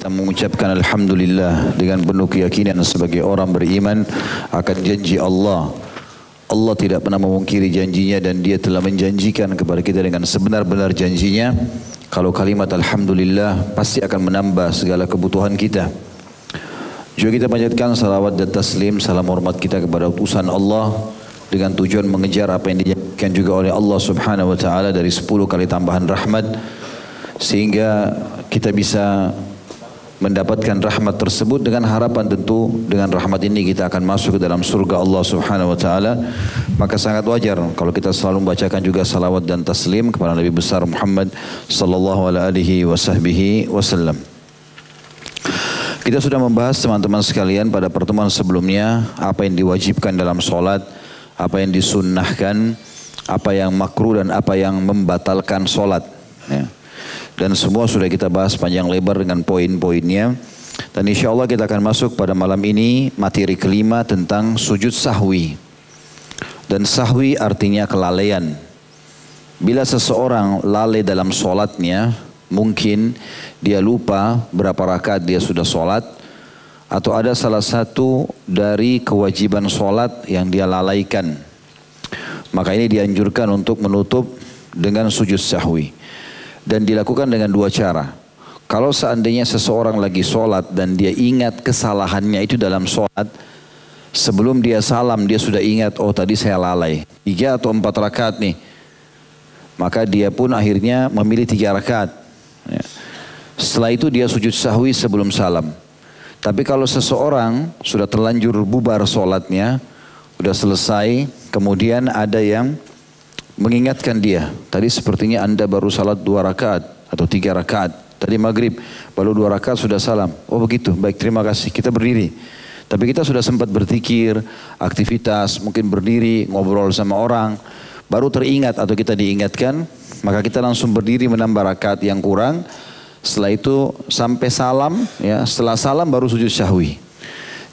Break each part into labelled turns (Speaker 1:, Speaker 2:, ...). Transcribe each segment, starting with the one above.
Speaker 1: Kita mengucapkan Alhamdulillah dengan penuh keyakinan sebagai orang beriman akan janji Allah. Allah tidak pernah memungkiri janjinya dan dia telah menjanjikan kepada kita dengan sebenar-benar janjinya. Kalau kalimat Alhamdulillah pasti akan menambah segala kebutuhan kita. Juga kita panjatkan salawat dan taslim, salam hormat kita kepada utusan Allah dengan tujuan mengejar apa yang dijanjikan juga oleh Allah Subhanahu wa taala dari 10 kali tambahan rahmat sehingga kita bisa mendapatkan rahmat tersebut dengan harapan tentu dengan rahmat ini kita akan masuk ke dalam surga Allah Subhanahu wa taala. Maka sangat wajar kalau kita selalu membacakan juga salawat dan taslim kepada Nabi besar Muhammad sallallahu alaihi wasallam. Kita sudah membahas teman-teman sekalian pada pertemuan sebelumnya apa yang diwajibkan dalam solat, apa yang disunnahkan, apa yang makruh dan apa yang membatalkan solat. Ya. Dan semua sudah kita bahas panjang lebar dengan poin-poinnya. Dan insya Allah kita akan masuk pada malam ini materi kelima tentang sujud sahwi. Dan sahwi artinya kelalaian. Bila seseorang lalai dalam solatnya, mungkin dia lupa berapa rakaat dia sudah solat, atau ada salah satu dari kewajiban solat yang dia lalaikan. Maka ini dianjurkan untuk menutup dengan sujud sahwi. Dan dilakukan dengan dua cara. Kalau seandainya seseorang lagi sholat dan dia ingat kesalahannya itu dalam sholat, sebelum dia salam dia sudah ingat, oh tadi saya lalai 3 atau 4 rakaat nih. Maka dia pun akhirnya memilih 3 rakaat. Ya. Setelah itu dia sujud sahwi sebelum salam. Tapi kalau seseorang sudah terlanjur bubar sholatnya, sudah selesai, kemudian ada yang mengingatkan dia, tadi sepertinya anda baru salat 2 rakaat atau 3 rakaat. Tadi maghrib, baru 2 rakaat sudah salam. Oh begitu, baik terima kasih. Kita berdiri. Tapi kita sudah sempat berzikir, aktivitas, mungkin berdiri, ngobrol sama orang. Baru teringat atau kita diingatkan, maka kita langsung berdiri menambah rakaat yang kurang. Setelah itu sampai salam, ya setelah salam baru sujud sahwi.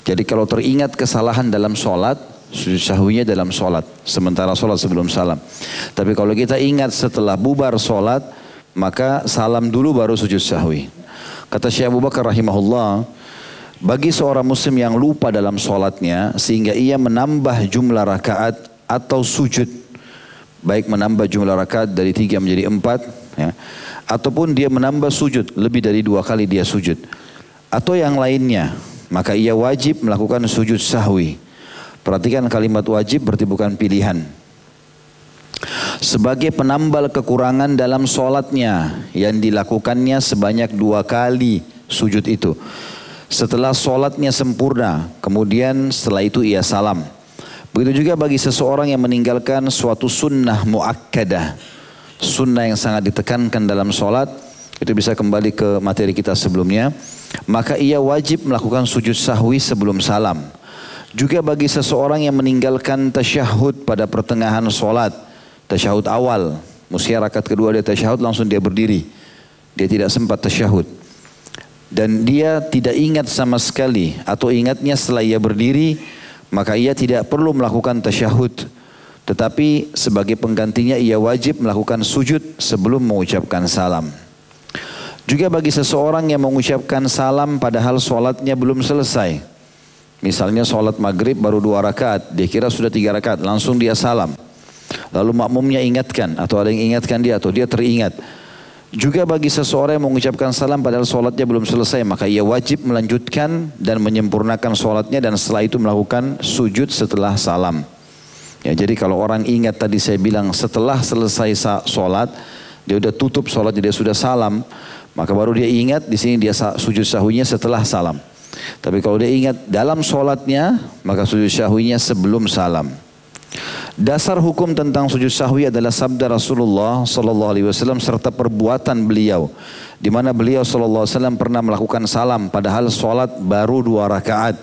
Speaker 1: Jadi kalau teringat kesalahan dalam sholat, sujud sahwinya dalam solat, sementara solat sebelum salam. Tapi kalau kita ingat setelah bubar solat, maka salam dulu baru sujud sahwi. Kata Syekh Abu Bakar rahimahullah, bagi seorang muslim yang lupa dalam solatnya sehingga ia menambah jumlah rakaat atau sujud, baik menambah jumlah rakaat dari 3 menjadi 4, ya, ataupun dia menambah sujud lebih dari 2 kali dia sujud, atau yang lainnya, maka ia wajib melakukan sujud sahwi. Perhatikan kalimat wajib berarti bukan pilihan. Sebagai penambal kekurangan dalam sholatnya yang dilakukannya sebanyak 2 kali sujud itu. Setelah sholatnya sempurna, kemudian setelah itu ia salam. Begitu juga bagi seseorang yang meninggalkan suatu sunnah muakkadah. Sunnah yang sangat ditekankan dalam sholat, itu bisa kembali ke materi kita sebelumnya. Maka ia wajib melakukan sujud sahwi sebelum salam. Juga bagi seseorang yang meninggalkan tasyahud pada pertengahan solat, tasyahud awal, mesti rakaat kedua dia tasyahud langsung dia berdiri, dia tidak sempat tasyahud, dan dia tidak ingat sama sekali atau ingatnya setelah ia berdiri, maka ia tidak perlu melakukan tasyahud, tetapi sebagai penggantinya ia wajib melakukan sujud sebelum mengucapkan salam. Juga bagi seseorang yang mengucapkan salam padahal solatnya belum selesai. Misalnya sholat maghrib baru 2 rakaat, dia kira sudah 3 rakaat, langsung dia salam. Lalu makmumnya ingatkan, atau ada yang ingatkan dia, atau dia teringat. Juga bagi seseorang yang mengucapkan salam padahal sholatnya belum selesai, maka ia wajib melanjutkan dan menyempurnakan sholatnya dan setelah itu melakukan sujud setelah salam. Ya, jadi kalau orang ingat tadi saya bilang setelah selesai sholat, dia sudah tutup sholatnya, dia sudah salam, maka baru dia ingat di sini dia sujud sahwinya setelah salam. Tapi kalau dia ingat dalam sholatnya, maka sujud sahwinya sebelum salam. Dasar hukum tentang sujud sahwi adalah sabda Rasulullah sallallahu alaihi wasallam serta perbuatan beliau, di mana beliau sallallahu alaihi wasallam pernah melakukan salam padahal sholat baru 2 rakaat.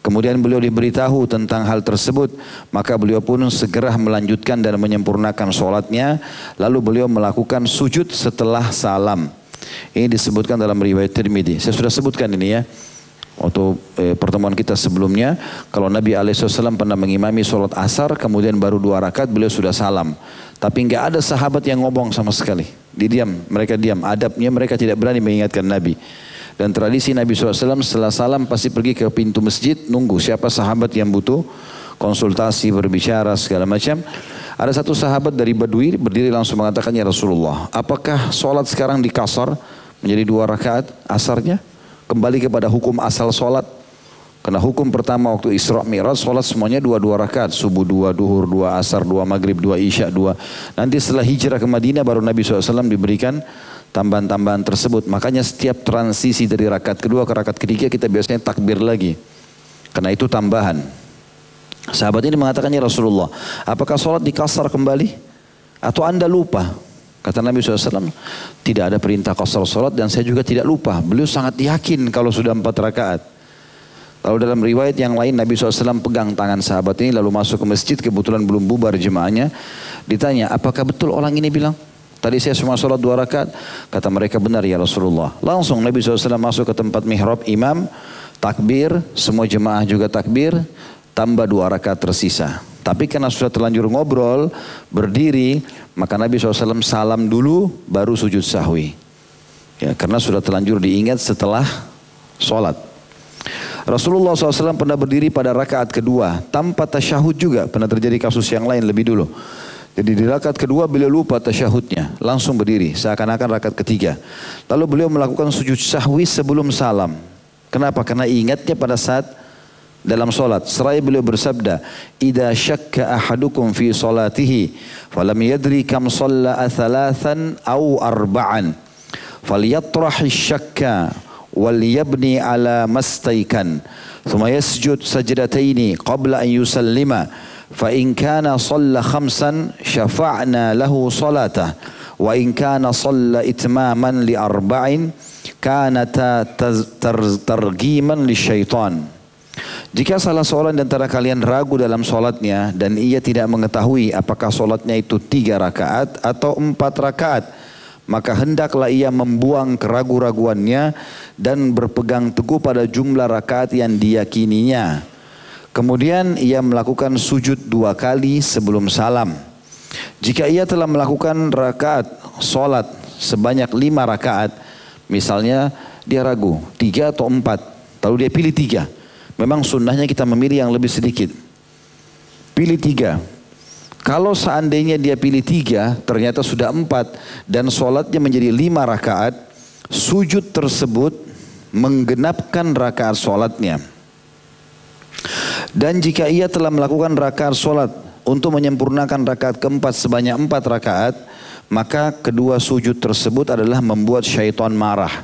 Speaker 1: Kemudian beliau diberitahu tentang hal tersebut, maka beliau pun segera melanjutkan dan menyempurnakan sholatnya. Lalu beliau melakukan sujud setelah salam. Ini disebutkan dalam riwayat Tirmidzi. Saya sudah sebutkan ini ya. Waktu pertemuan kita sebelumnya, kalau Nabi SAW pernah mengimami sholat asar, kemudian baru 2 rakaat beliau sudah salam. Tapi nggak ada sahabat yang ngomong sama sekali. Mereka diam. Adabnya mereka tidak berani mengingatkan Nabi. Dan tradisi Nabi SAW setelah salam pasti pergi ke pintu masjid, nunggu siapa sahabat yang butuh konsultasi, berbicara, segala macam. Ada satu sahabat dari Badui berdiri langsung mengatakan, ya Rasulullah, apakah sholat sekarang dikasar menjadi 2 rakaat asarnya? Kembali kepada hukum asal sholat. Karena hukum pertama waktu Isra Mi'raj sholat semuanya 2 rakaat. Subuh 2, duhur 2, asar 2, maghrib 2, isya 2. Nanti setelah hijrah ke Madinah baru Nabi SAW diberikan tambahan-tambahan tersebut. Makanya setiap transisi dari rakaat kedua ke rakaat ketiga kita biasanya takbir lagi. Karena itu tambahan. Sahabat ini mengatakan, ya Rasulullah, apakah sholat dikasar kembali? Atau anda lupa? Kata Nabi SAW, tidak ada perintah kasar sholat dan saya juga tidak lupa. Beliau sangat yakin kalau sudah 4 rakaat. Lalu dalam riwayat yang lain Nabi SAW pegang tangan sahabat ini lalu masuk ke masjid, kebetulan belum bubar jemaahnya. Ditanya, apakah betul orang ini bilang, tadi saya cuma sholat 2 rakaat? Kata mereka, benar ya Rasulullah. Langsung Nabi SAW masuk ke tempat mihrab imam, takbir, semua jemaah juga takbir, tambah 2 rakaat tersisa. Tapi karena sudah terlanjur ngobrol, berdiri, maka Nabi SAW salam dulu, baru sujud sahwi. Ya, karena sudah terlanjur diingat setelah sholat. Rasulullah SAW pernah berdiri pada rakaat kedua tanpa tasyahud juga. Pernah terjadi kasus yang lain lebih dulu. Jadi di rakaat kedua beliau lupa tasyahudnya, langsung berdiri seakan-akan rakaat ketiga. Lalu beliau melakukan sujud sahwi sebelum salam. Kenapa? Karena ingatnya pada saat dalam solat. Seraya beliau bersabda, "Idza syakka ahadukum fi salatihi, falam yadri kam shalla thalathan aw arba'an, falyatrahi syakka wal yabni ala mastaikan, thumma yasjud sajdataini qabla an yusallima, fa in kana shalla khamsan syafa'na lahu salatah, wa in kana shalla itmaman li arba'in kanata targiman li syaitan." Jika salah seorang di antara kalian ragu dalam solatnya dan ia tidak mengetahui apakah solatnya itu 3 rakaat atau 4 rakaat, maka hendaklah ia membuang keraguan-raguannya dan berpegang teguh pada jumlah rakaat yang diyakininya. Kemudian ia melakukan sujud 2 kali sebelum salam. Jika ia telah melakukan rakaat solat sebanyak 5 rakaat, misalnya dia ragu 3 atau 4, lalu dia pilih 3. Memang sunnahnya kita memilih yang lebih sedikit. Pilih 3. Kalau seandainya dia pilih 3, ternyata sudah 4 dan sholatnya menjadi 5 rakaat, sujud tersebut menggenapkan rakaat sholatnya. Dan jika ia telah melakukan rakaat sholat untuk menyempurnakan rakaat keempat sebanyak 4 rakaat, maka kedua sujud tersebut adalah membuat syaitan marah.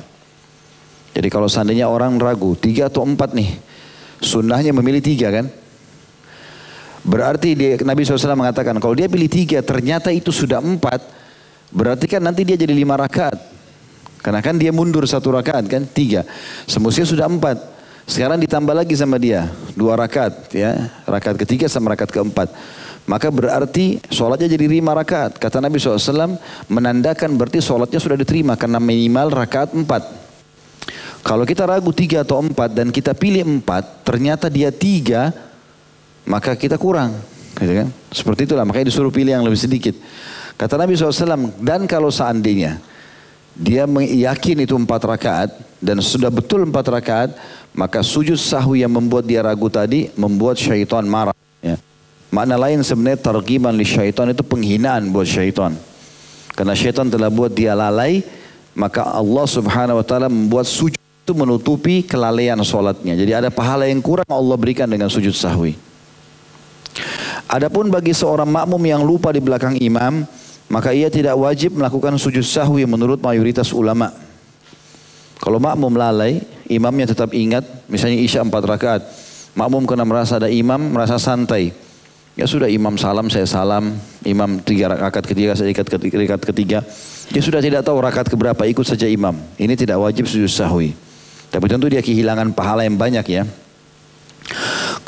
Speaker 1: Jadi kalau seandainya orang ragu 3 atau 4 nih, sunnahnya memilih 3 kan? Berarti Nabi SAW mengatakan kalau dia pilih 3 ternyata itu sudah 4, berarti kan nanti dia jadi 5 rakaat. Karena kan dia mundur 1 rakaat kan, 3. Semestinya sudah 4. Sekarang ditambah lagi sama dia 2 rakaat ya, rakaat ketiga sama rakaat keempat. Maka berarti sholatnya jadi 5 rakaat. Kata Nabi SAW menandakan berarti sholatnya sudah diterima karena minimal rakaat 4. Kalau kita ragu 3 atau 4 dan kita pilih 4, ternyata dia 3, maka kita kurang. Gitu kan? Seperti itulah, makanya disuruh pilih yang lebih sedikit. Kata Nabi SAW, dan kalau seandainya dia yakin itu 4 rakaat dan sudah betul 4 rakaat, maka sujud sahwi yang membuat dia ragu tadi, membuat syaitan marah. Ya. Makna lain sebenarnya targhiban li syaitan itu penghinaan buat syaitan. Karena syaitan telah buat dia lalai, maka Allah Subhanahu wa taala membuat sujud itu menutupi kelalaian sholatnya. Jadi ada pahala yang kurang Allah berikan dengan sujud sahwi. Adapun bagi seorang makmum yang lupa di belakang imam, maka ia tidak wajib melakukan sujud sahwi menurut mayoritas ulama. Kalau makmum lalai, imamnya tetap ingat, misalnya isya 4 rakaat, makmum karena merasa ada imam, merasa santai. Ya sudah, imam salam, saya salam, imam 3 rakaat ketiga, saya rakaat ketiga. Dia sudah tidak tahu rakaat keberapa, ikut saja imam. Ini tidak wajib sujud sahwi. Tapi tentu dia kehilangan pahala yang banyak ya.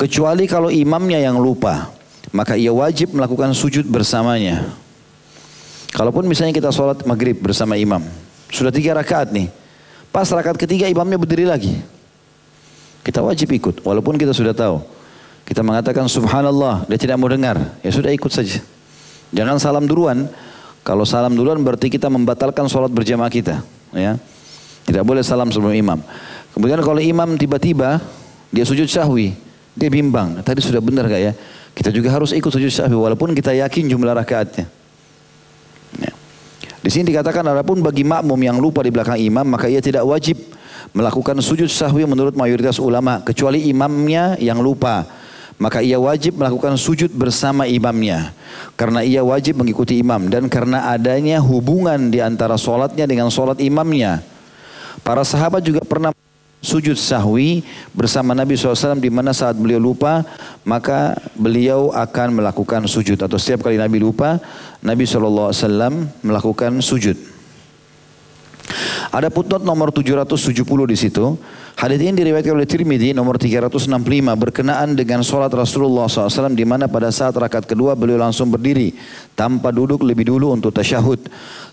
Speaker 1: Kecuali kalau imamnya yang lupa, maka ia wajib melakukan sujud bersamanya. Kalaupun misalnya kita sholat maghrib bersama imam, sudah 3 rakaat nih, pas rakaat ketiga imamnya berdiri lagi, kita wajib ikut, walaupun kita sudah tahu. Kita mengatakan subhanallah, dia tidak mau dengar, ya sudah ikut saja. Jangan salam duluan. Kalau salam duluan berarti kita membatalkan sholat berjamaah kita. Ya. Tidak boleh salam sebelum imam. Kemudian kalau imam tiba-tiba dia sujud sahwi, dia bimbang, tadi sudah benar gak ya? Kita juga harus ikut sujud sahwi walaupun kita yakin jumlah rakaatnya. Ya. Di sini dikatakan adapun bagi makmum yang lupa di belakang imam maka ia tidak wajib melakukan sujud sahwi menurut mayoritas ulama kecuali imamnya yang lupa. Maka ia wajib melakukan sujud bersama imamnya karena ia wajib mengikuti imam dan karena adanya hubungan di antara solatnya dengan solat imamnya. Para sahabat juga pernah sujud sahwi bersama Nabi SAW di mana saat beliau lupa maka beliau akan melakukan sujud atau setiap kali Nabi lupa Nabi SAW melakukan sujud. Ada footnote nomor 770 di situ. Hadits ini diriwayatkan oleh Tirmidzi nomor 365 berkenaan dengan sholat Rasulullah SAW di mana pada saat rakaat kedua beliau langsung berdiri tanpa duduk lebih dulu untuk tasyahud.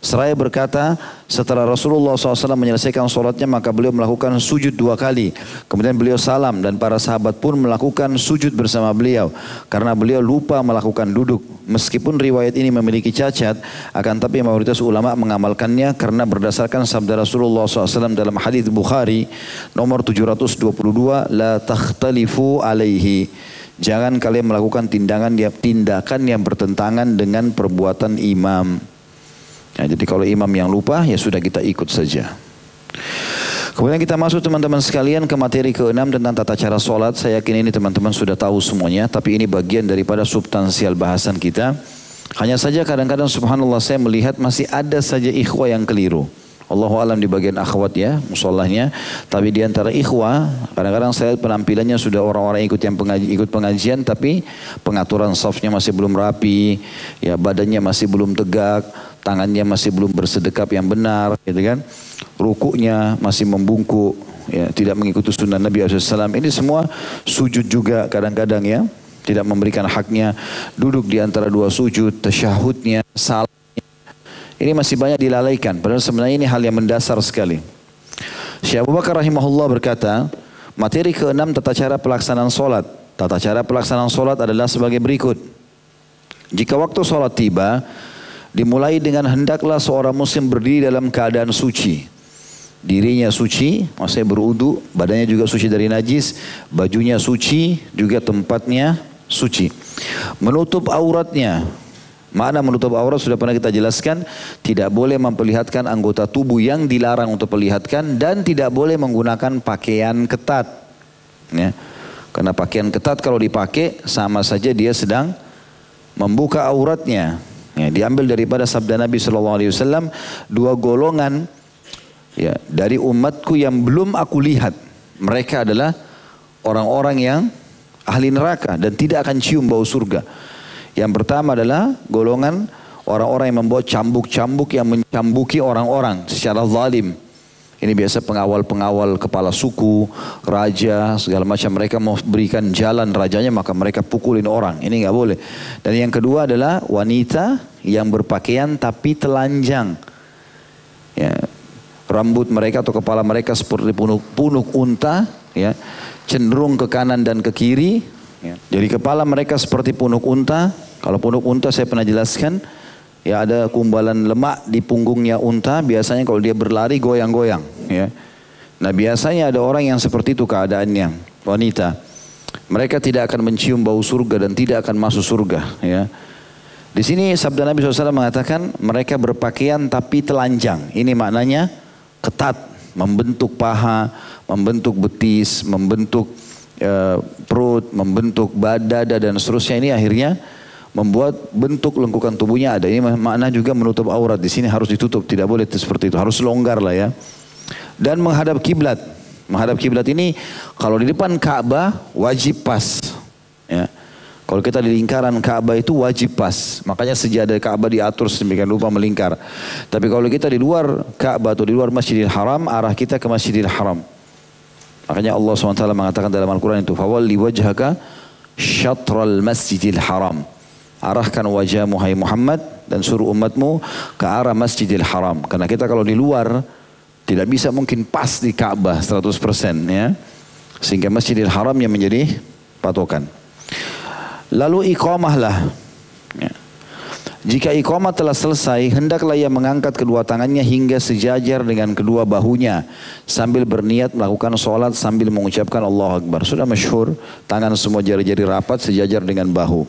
Speaker 1: Seraya berkata setelah Rasulullah SAW menyelesaikan sholatnya maka beliau melakukan sujud 2 kali. Kemudian beliau salam dan para sahabat pun melakukan sujud bersama beliau karena beliau lupa melakukan duduk. Meskipun riwayat ini memiliki cacat akan tapi mayoritas ulama mengamalkannya karena berdasarkan sabda Rasulullah SAW dalam hadits Bukhari nomor 722 la takhtalifu alaihi. Jangan kalian melakukan tindakan yang bertentangan dengan perbuatan imam. Ya, jadi kalau imam yang lupa ya sudah kita ikut saja. Kemudian kita masuk teman-teman sekalian ke materi ke-6 tentang tata cara sholat. Saya yakin ini teman-teman sudah tahu semuanya. Tapi ini bagian daripada substansial bahasan kita. Hanya saja kadang-kadang subhanallah saya melihat masih ada saja ikhwah yang keliru. Allahu alam di bagian akhwat ya musallahnya. Tapi di antara ikhwah kadang-kadang saya penampilannya sudah orang-orang ikut pengajian tapi pengaturan safnya masih belum rapi, ya badannya masih belum tegak, tangannya masih belum bersedekap yang benar, gitu kan? Rukuknya masih membungkuk, ya tidak mengikuti sunnah Nabi SAW. Ini semua sujud juga kadang-kadang ya tidak memberikan haknya, duduk di antara dua sujud, tasyahudnya, salam. Ini masih banyak dilalaikan. Padahal sebenarnya ini hal yang mendasar sekali. Syekh Abu Bakar rahimahullah berkata, materi ke-6 tata cara pelaksanaan solat. Tata cara pelaksanaan solat adalah sebagai berikut. Jika waktu solat tiba, dimulai dengan hendaklah seorang muslim berdiri dalam keadaan suci. Dirinya suci, maksudnya berudu, badannya juga suci dari najis, bajunya suci, juga tempatnya suci. Menutup auratnya. Makna menutup aurat sudah pernah kita jelaskan, tidak boleh memperlihatkan anggota tubuh yang dilarang untuk perlihatkan dan tidak boleh menggunakan pakaian ketat. Ya. Karena pakaian ketat kalau dipakai sama saja dia sedang membuka auratnya. Ya, diambil daripada sabda Nabi SAW, 2 golongan ya, dari umatku yang belum aku lihat. Mereka adalah orang-orang yang ahli neraka dan tidak akan cium bau surga. Yang pertama adalah golongan orang-orang yang membawa cambuk-cambuk yang mencambuki orang-orang secara zalim. Ini biasa pengawal-pengawal kepala suku, raja, segala macam. Mereka mau berikan jalan rajanya maka mereka pukulin orang. Ini nggak boleh. Dan yang kedua adalah wanita yang berpakaian tapi telanjang. Ya, rambut mereka atau kepala mereka seperti punuk unta, ya, cenderung ke kanan dan ke kiri. Ya. Jadi kepala mereka seperti punuk unta. Kalau punuk unta saya pernah jelaskan, ya ada kumbalan lemak di punggungnya unta. Biasanya kalau dia berlari goyang-goyang. Ya. Nah biasanya ada orang yang seperti itu keadaannya, wanita. Mereka tidak akan mencium bau surga dan tidak akan masuk surga. Ya. Di sini sabda Nabi SAW mengatakan mereka berpakaian tapi telanjang. Ini maknanya ketat, membentuk paha, membentuk betis, membentuk perut, membentuk dada dan seterusnya. Ini akhirnya membuat bentuk lengkukan tubuhnya ada. Ini makna juga menutup aurat. Di sini harus ditutup, tidak boleh seperti itu. Harus longgar lah ya. Dan menghadap kiblat. Menghadap kiblat ini kalau di depan Ka'bah wajib pas. Ya. Kalau kita di lingkaran Ka'bah itu wajib pas. Makanya sejadah Ka'bah diatur sedemikian rupa melingkar. Tapi kalau kita di luar Ka'bah atau di luar Masjidil Haram, arah kita ke Masjidil Haram. Makanya Allah SWT mengatakan dalam Al-Quran itu, "Fawalli wajhaka syatral Masjidil Haram." Arahkan wajahmu hai Muhammad dan suruh umatmu ke arah Masjidil Haram. Karena kita kalau di luar tidak bisa mungkin pas di Ka'bah 100% ya. Sehingga Masjidil Haram yang menjadi patokan. Lalu iqamahlah. Ya. Jika iqamah telah selesai, hendaklah ia mengangkat kedua tangannya hingga sejajar dengan kedua bahunya sambil berniat melakukan solat sambil mengucapkan Allahu Akbar. Sudah masyhur, tangan semua jari-jari rapat sejajar dengan bahu.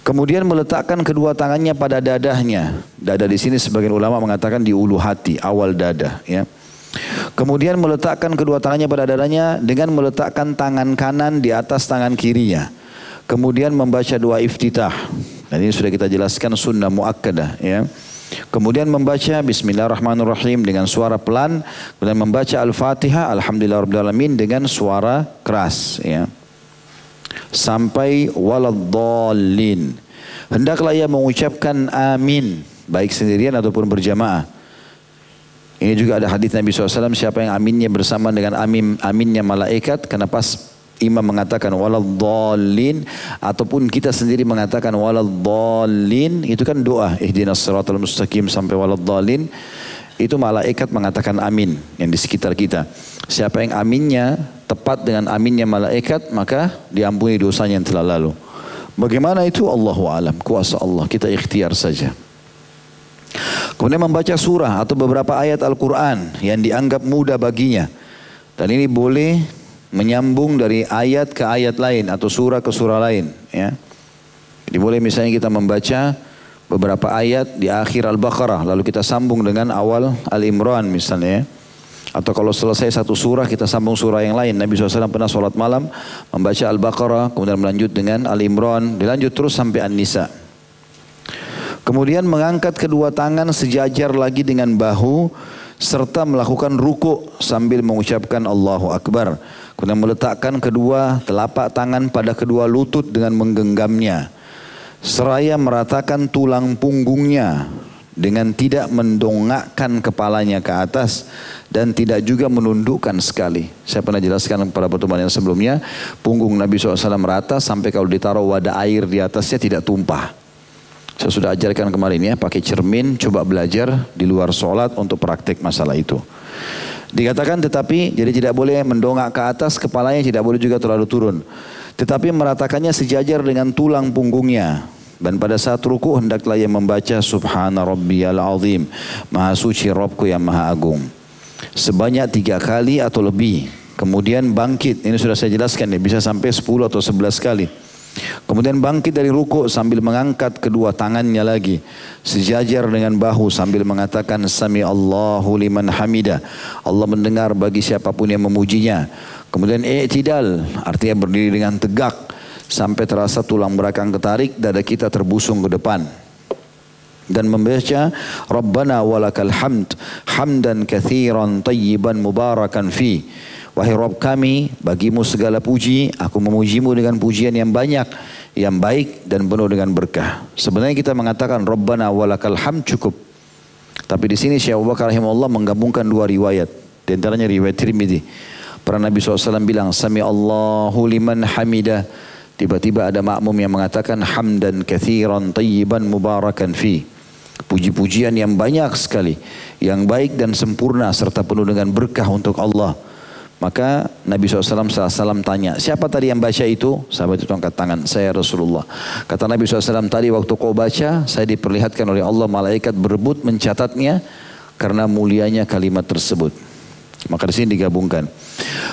Speaker 1: Kemudian meletakkan kedua tangannya pada dadahnya. Dada di sini sebagian ulama mengatakan di ulu hati, awal dada, ya. Kemudian meletakkan kedua tangannya pada dadanya dengan meletakkan tangan kanan di atas tangan kirinya. Kemudian membaca doa iftitah. Dan ini sudah kita jelaskan sunnah muakkadah, ya. Kemudian membaca Bismillahirrahmanirrahim dengan suara pelan, kemudian membaca Al-Fatihah Alhamdulillahirrahmanirrahim dengan suara keras, ya. Sampai waladdallin. Hendaklah ia mengucapkan amin baik sendirian ataupun berjamaah. Ini juga ada hadis Nabi SAW, siapa yang aminnya bersama dengan aminnya malaikat, karena pas imam mengatakan waladdallin ataupun kita sendiri mengatakan waladdallin, itu kan doa ihdinas siratal mustaqim sampai waladdallin, itu malaikat mengatakan amin yang di sekitar kita. Siapa yang aminnya tepat dengan aminnya malaikat, maka diampuni dosanya yang telah lalu. Bagaimana itu? Allahu alam, kuasa Allah, kita ikhtiar saja. Kemudian membaca surah atau beberapa ayat Al-Quran yang dianggap mudah baginya, dan ini boleh menyambung dari ayat ke ayat lain atau surah ke surah lain, ya. Jadi boleh misalnya kita membaca beberapa ayat di akhir Al-Baqarah lalu kita sambung dengan awal Al-Imran misalnya, ya. Atau kalau selesai satu surah kita sambung surah yang lain. Nabi SAW pernah sholat malam membaca Al-Baqarah kemudian melanjut dengan Al-Imran, dilanjut terus sampai An-Nisa. Kemudian mengangkat kedua tangan sejajar lagi dengan bahu serta melakukan ruku sambil mengucapkan Allahu Akbar. Kemudian meletakkan kedua telapak tangan pada kedua lutut dengan menggenggamnya. Seraya meratakan tulang punggungnya dengan tidak mendongakkan kepalanya ke atas dan tidak juga menundukkan sekali. Saya pernah jelaskan pada pertemuan yang sebelumnya, punggung Nabi SAW rata sampai kalau ditaruh wadah air di atasnya tidak tumpah. Saya sudah ajarkan kemarin, ya, pakai cermin, coba belajar di luar sholat untuk praktek masalah itu. Dikatakan tetapi, jadi tidak boleh mendongak ke atas, kepalanya tidak boleh juga terlalu turun. Tetapi meratakannya sejajar dengan tulang punggungnya. Dan pada saat ruku hendaklah ia membaca Subhana Rabbiyal Azim, Maha Suci Rabbku yang Maha Agung, sebanyak 3 kali atau lebih. Kemudian bangkit, ini sudah saya jelaskan, ya, bisa sampai 10 atau 11 kali. Kemudian bangkit dari ruku sambil mengangkat kedua tangannya lagi sejajar dengan bahu sambil mengatakan Sami Allahu liman hamidah, Allah mendengar bagi siapapun yang memujinya. Kemudian i'tidal, artinya berdiri dengan tegak sampai terasa tulang belakang ketarik, dada kita terbusung ke depan. Dan membaca Rabbana walakal hamd hamdan katsiran tayyiban mubarakan fi. Wahai Rabb kami, bagimu segala puji, aku memujimu dengan pujian yang banyak, yang baik dan penuh dengan berkah. Sebenarnya kita mengatakan Rabbana walakal hamd cukup. Tapi di sini Syekh Abu Bakar rahimahullah menggabungkan 2 riwayat. Di antaranya riwayat Tirmidzi. Pernah Nabi SAW bilang Sami Allahu liman hamidah. Tiba-tiba ada makmum yang mengatakan hamdan katsiran tayyiban mubarakan fi. Puji-pujian yang banyak sekali, yang baik dan sempurna serta penuh dengan berkah untuk Allah. Maka Nabi SAW tanya, siapa tadi yang baca itu? Sahabat itu angkat tangan, saya Rasulullah. Kata Nabi SAW, tadi waktu kau baca, saya diperlihatkan oleh Allah malaikat berebut mencatatnya karena mulianya kalimat tersebut. Maka di sini digabungkan.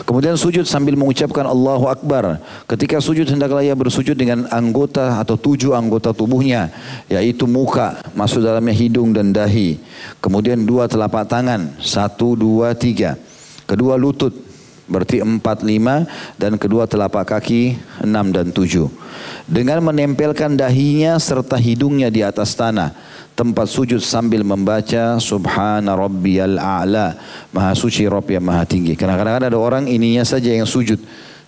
Speaker 1: Kemudian sujud sambil mengucapkan Allahu Akbar. Ketika sujud hendaklah ia bersujud dengan anggota atau 7 anggota tubuhnya, yaitu muka, masuk dalamnya hidung dan dahi. Kemudian 2 telapak tangan, 1, 2, 3. Kedua lutut, berarti 4, 5, dan kedua telapak kaki 6 dan 7. Dengan menempelkan dahinya serta hidungnya di atas tanah, tempat sujud sambil membaca Subhana Rabbiyal A'la, Maha Suci Rabb yang Maha Tinggi. Karena kadang-kadang ada orang ininya saja yang sujud,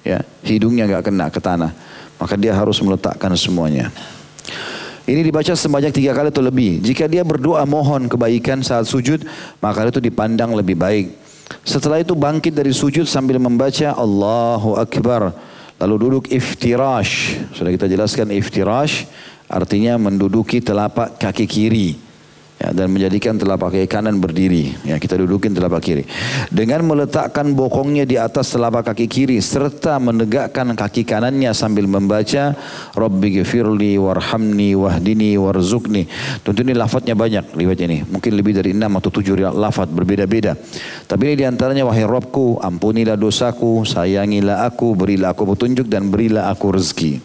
Speaker 1: ya, hidungnya enggak kena ke tanah, maka dia harus meletakkan semuanya. Ini dibaca sebanyak 3 kali atau lebih. Jika dia berdoa mohon kebaikan saat sujud, maka itu dipandang lebih baik. Setelah itu bangkit dari sujud sambil membaca Allahu Akbar. Lalu duduk iftirash. Sudah kita jelaskan iftirash artinya menduduki telapak kaki kiri. Ya, dan menjadikan telapak kaki kanan berdiri. Ya, kita dudukin telapak kiri. Dengan meletakkan bokongnya di atas telapak kaki kiri serta menegakkan kaki kanannya sambil membaca Rabbi ghfirli warhamni wahdini warzuqni. Tentu ini lafadznya banyak riwayat ini. Mungkin lebih dari 6 atau 7 lafadz berbeda-beda. Tapi ini diantaranya wahai Rabbku, ampunilah dosaku, sayangilah aku, berilah aku petunjuk dan berilah aku rezeki.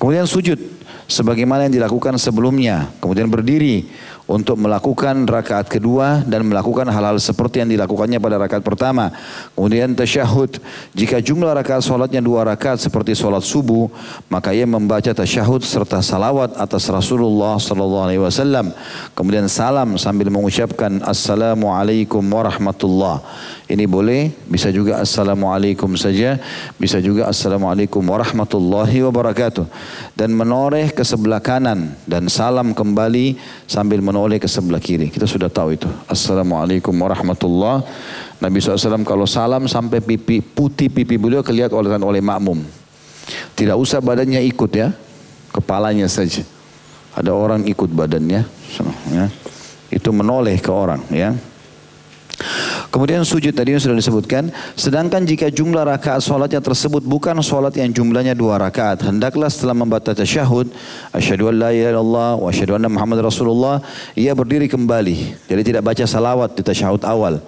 Speaker 1: Kemudian sujud sebagaimana yang dilakukan sebelumnya. Kemudian berdiri untuk melakukan rakaat kedua dan melakukan hal-hal seperti yang dilakukannya pada rakaat pertama. Kemudian tasyahud. Jika jumlah rakaat solatnya 2 rakaat seperti solat subuh, maka ia membaca tasyahud serta salawat atas Rasulullah SAW. Kemudian salam sambil mengucapkan Assalamualaikum warahmatullah. Ini boleh, bisa juga Assalamualaikum saja, bisa juga Assalamualaikum warahmatullahi wabarakatuh. Dan menoreh ke sebelah kanan dan salam kembali sambil menoleh ke sebelah kiri. Kita sudah tahu itu. Assalamualaikum warahmatullahi. Nabi SAW kalau salam sampai pipi putih pipi beliau kelihatan oleh makmum. Tidak usah badannya ikut ya, kepalanya saja. Ada orang ikut badannya, ya. Itu menoleh ke orang ya. Kemudian sujud tadi yang sudah disebutkan. Sedangkan jika jumlah rakaat solatnya tersebut bukan solat yang jumlahnya 2 rakaat, hendaklah setelah membaca tasyahud, asyhadu an la ilaha illallah wa asyhadu anna Muhammad Rasulullah, ia berdiri kembali. Jadi tidak baca salawat di tasyahud awal.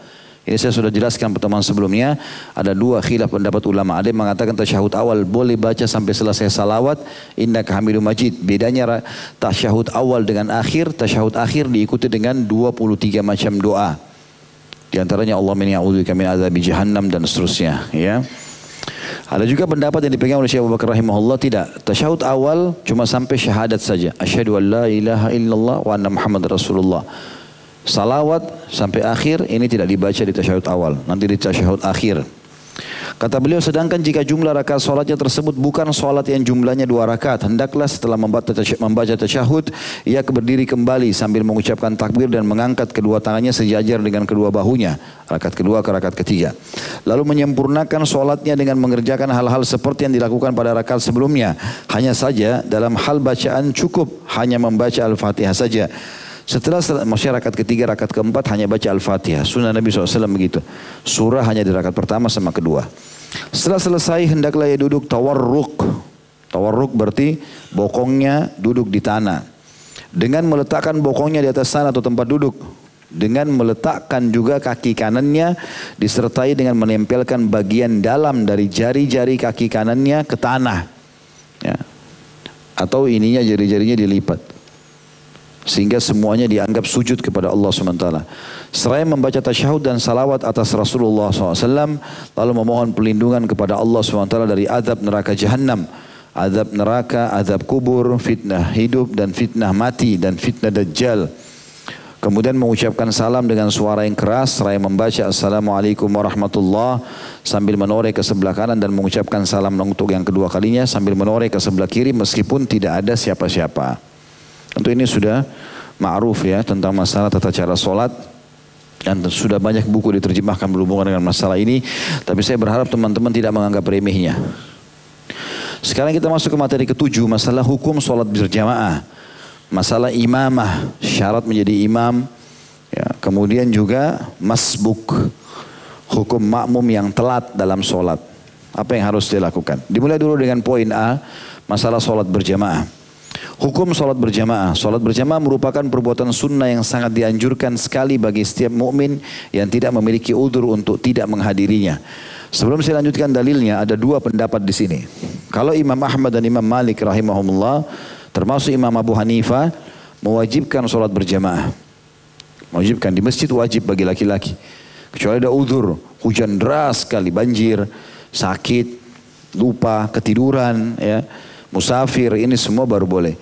Speaker 1: Ini saya sudah jelaskan pertemuan sebelumnya. Ada 2 khilaf pendapat ulama. Ada yang mengatakan tasyahud awal boleh baca sampai selesai salawat, innaka hamidum majid. Bedanya tasyahud awal dengan akhir. Tasyahud akhir diikuti dengan 23 macam doa. Di antaranya Allahumma inni a'udzubika min adzabi jahannam dan seterusnya, ya. Ada juga pendapat yang dipegang oleh Syekh Abu Bakar rahimahullah, tidak. Tasyahud awal cuma sampai syahadat saja. Asyhadu an la ilaha illallah wa anna Muhammad Rasulullah. Salawat sampai akhir ini tidak dibaca di tasyahud awal, nanti di tasyahud akhir. Kata beliau, sedangkan jika jumlah rakaat solatnya tersebut bukan solat yang jumlahnya 2 rakaat, hendaklah setelah membaca tasyahud, ia berdiri kembali sambil mengucapkan takbir dan mengangkat kedua tangannya sejajar dengan kedua bahunya. Rakaat kedua ke rakaat ketiga. Lalu menyempurnakan solatnya dengan mengerjakan hal-hal seperti yang dilakukan pada rakaat sebelumnya. Hanya saja dalam hal bacaan cukup hanya membaca Al-Fatihah saja. Setelah masyarakat ketiga, rakaat keempat hanya baca Al-Fatihah. Sunnah Nabi SAW begitu. Surah hanya di rakaat pertama sama kedua. Setelah selesai hendaklah ia duduk tawarruk. Tawarruk berarti bokongnya duduk di tanah. Dengan meletakkan bokongnya di atas tanah atau tempat duduk. Dengan meletakkan juga kaki kanannya disertai dengan menempelkan bagian dalam dari jari-jari kaki kanannya ke tanah. Ya. Atau ininya jari-jarinya dilipat. Sehingga semuanya dianggap sujud kepada Allah SWT. Seraya membaca tasyahud dan salawat atas Rasulullah SAW. Lalu memohon perlindungan kepada Allah SWT dari azab neraka Jahannam. Azab neraka, azab kubur, fitnah hidup dan fitnah mati dan fitnah Dajjal. Kemudian mengucapkan salam dengan suara yang keras. Seraya membaca Assalamualaikum warahmatullahi sambil menoreh ke sebelah kanan dan mengucapkan salam untuk yang kedua kalinya sambil menoreh ke sebelah kiri meskipun tidak ada siapa-siapa. Tentu ini sudah ma'ruf ya tentang masalah tata cara solat. Dan sudah banyak buku diterjemahkan berhubungan dengan masalah ini. Tapi saya berharap teman-teman tidak menganggap remehnya. Sekarang kita masuk ke materi ke-7. Masalah hukum solat berjamaah. Masalah imamah. Syarat menjadi imam. Ya, kemudian juga masbuk. Hukum makmum yang telat dalam solat. Apa yang harus dilakukan? Dimulai dulu dengan poin A. Masalah solat berjamaah. Hukum solat berjamaah. Solat berjamaah merupakan perbuatan sunnah yang sangat dianjurkan sekali bagi setiap mukmin yang tidak memiliki udzur untuk tidak menghadirinya. Sebelum saya lanjutkan dalilnya, ada 2 pendapat di sini. Kalau Imam Ahmad dan Imam Malik rahimahumullah, termasuk Imam Abu Hanifah, mewajibkan solat berjamaah. Mewajibkan di masjid, wajib bagi laki-laki. Kecuali ada udzur, hujan deras sekali, banjir, sakit, lupa, ketiduran, ya. Musafir, ini semua baru boleh.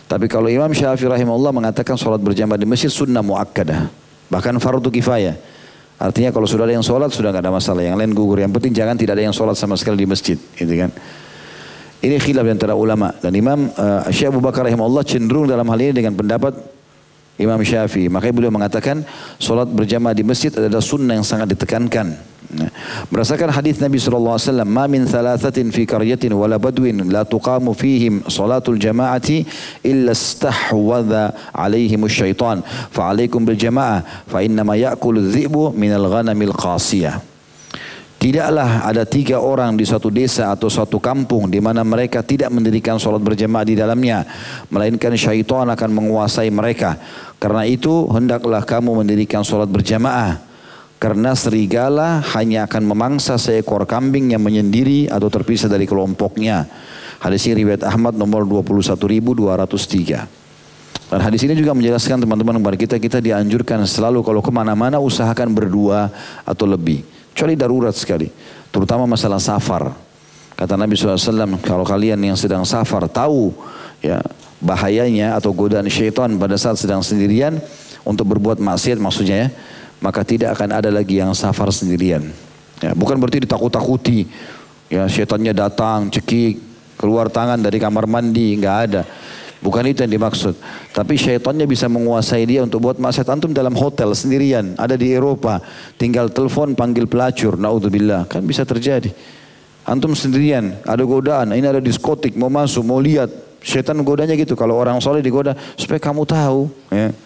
Speaker 1: Tapi kalau Imam Syafi'i rahimahullah mengatakan solat berjamaah di masjid sunnah muakkadah, bahkan fardu kifayah. Artinya kalau sudah ada yang solat sudah nggak ada masalah, yang lain gugur. Yang penting jangan tidak ada yang solat sama sekali di masjid, gitu kan? Ini khilaf antara ulama dan Imam Syekh Abu Bakar rahimahullah cenderung dalam hal ini dengan pendapat Imam Syafi'i. Makanya beliau mengatakan solat berjamaah di masjid adalah sunnah yang sangat ditekankan. Berdasarkan hadis Nabi SAW, "Ma min thalathatin fi qaryatin wala badwin la tuqamu fihim salatul jama'ati illa istahwadha alaihim syaitan fa alaikum bil jama'ah fa innama ya'kulu dhi'bu minal ghanamil qasiyah." Tidaklah ada 3 orang di suatu desa atau suatu kampung di mana mereka tidak mendirikan salat berjamaah di dalamnya, melainkan syaitan akan menguasai mereka. Karena itu hendaklah kamu mendirikan salat berjamaah. Karena serigala hanya akan memangsa seekor kambing yang menyendiri atau terpisah dari kelompoknya. Hadis ini riwayat Ahmad nomor 21.203. Dan hadis ini juga menjelaskan teman-teman kepada kita dianjurkan selalu kalau kemana-mana usahakan berdua atau lebih. Kecuali darurat sekali. Terutama masalah safar. Kata Nabi SAW, kalau kalian yang sedang safar tahu ya bahayanya atau godaan syaitan pada saat sedang sendirian untuk berbuat maksiat maksudnya ya, maka tidak akan ada lagi yang safar sendirian. Ya, bukan berarti ditakut-takuti. Ya, syaitannya datang, cekik, keluar tangan dari kamar mandi, nggak ada. Bukan itu yang dimaksud. Tapi syaitannya bisa menguasai dia untuk buat maksiat. Antum dalam hotel sendirian, ada di Eropa, tinggal telepon panggil pelacur, naudzubillah, kan bisa terjadi. Antum sendirian, ada godaan, ini ada diskotik, mau masuk, mau lihat. Syaitan godanya gitu. Kalau orang soleh digoda, supaya kamu tahu. Ya.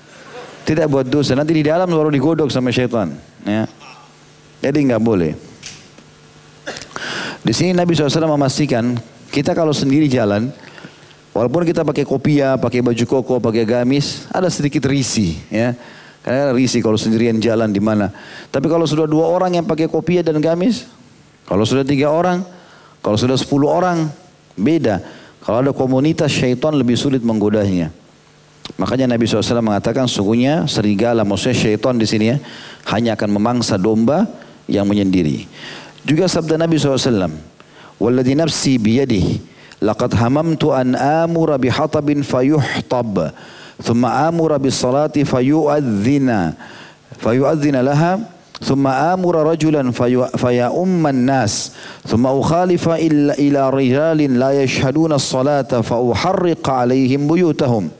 Speaker 1: Tidak buat dosa, nanti di dalam baru digodok sama syaitan. Ya. Jadi nggak boleh. Di sini Nabi SAW memastikan kita kalau sendiri jalan, walaupun kita pakai kopiah, pakai baju koko, pakai gamis, ada sedikit risih. Ya. Karena risih kalau sendirian jalan di mana. Tapi kalau sudah 2 orang yang pakai kopiah dan gamis, kalau sudah 3 orang, kalau sudah 10 orang, beda. Kalau ada komunitas, syaitan lebih sulit menggodanya. Makanya Nabi SAW mengatakan sungguhnya serigala, maksudnya syaitan di sini ya, hanya akan memangsa domba yang menyendiri. Juga sabda Nabi SAW, "Walladzi nafsi biyadihi, laqad hamamtu an amura bihatabin fayuhtab, thumma amura bisalati fayu'adzina laha, thumma amura rajulan faya'umman nas, thumma ukhalifa ila rijalin la yashhaduna as-salata fa uharriqa alaihim buyutahum."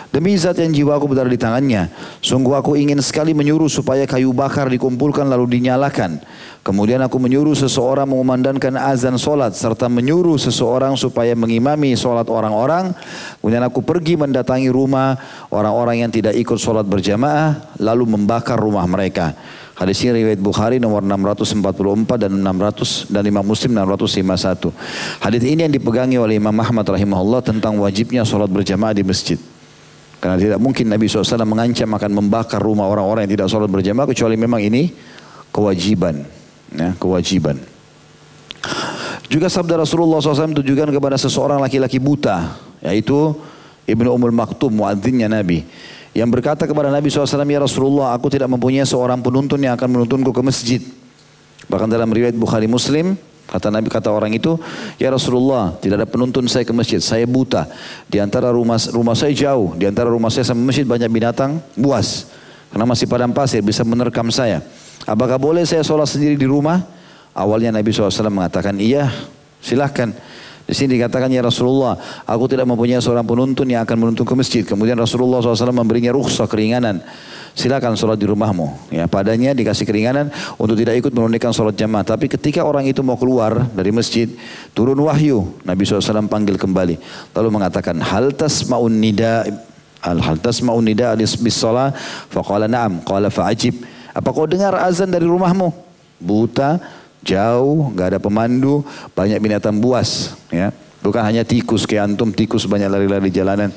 Speaker 1: Demi zat yang jiwaku berada di tangannya, sungguh aku ingin sekali menyuruh supaya kayu bakar dikumpulkan lalu dinyalakan. Kemudian aku menyuruh seseorang mengumandangkan azan solat serta menyuruh seseorang supaya mengimami solat orang-orang. Kemudian aku pergi mendatangi rumah orang-orang yang tidak ikut solat berjamaah lalu membakar rumah mereka. Hadis ini riwayat Bukhari nomor 644 dan 600 dan Imam Muslim 651. Hadis ini yang dipegangi oleh Imam Ahmad rahimahullah tentang wajibnya solat berjamaah di masjid. Karena tidak mungkin Nabi SAW mengancam akan membakar rumah orang-orang yang tidak sholat berjamaah kecuali memang ini kewajiban. Ya, kewajiban. Juga sabda Rasulullah SAW ditujukan kepada seseorang laki-laki buta, yaitu Ibnu Ummul Maktum, muadzinnya Nabi, yang berkata kepada Nabi SAW, "Ya Rasulullah, aku tidak mempunyai seorang penuntun yang akan menuntunku ke masjid." Bahkan dalam riwayat Bukhari Muslim, kata Nabi, kata orang itu, "Ya Rasulullah, tidak ada penuntun saya ke masjid. Saya buta. Di antara rumah saya jauh. Di antara rumah saya sama masjid banyak binatang buas. Karena masih padang pasir bisa menerkam saya. Apakah boleh saya sholat sendiri di rumah?" Awalnya Nabi SAW mengatakan, "Iya, silahkan." Di sini dikatakan, "Ya Rasulullah, aku tidak mempunyai seorang penuntun yang akan menuntun ke masjid." Kemudian Rasulullah SAW memberinya rukhsah, keringanan. Silakan sholat di rumahmu. Ya, padanya dikasih keringanan untuk tidak ikut menunaikan sholat jamaah. Tapi ketika orang itu mau keluar dari masjid, turun wahyu. Nabi SAW panggil kembali. Lalu mengatakan, hal tasma'un nida bis sholat? Faqala na'am. Qala fa'ajib. Apa kau dengar azan dari rumahmu? Buta, jauh, gak ada pemandu, banyak binatang buas. Ya, bukan hanya tikus kayak antum, tikus banyak lari-lari di jalanan.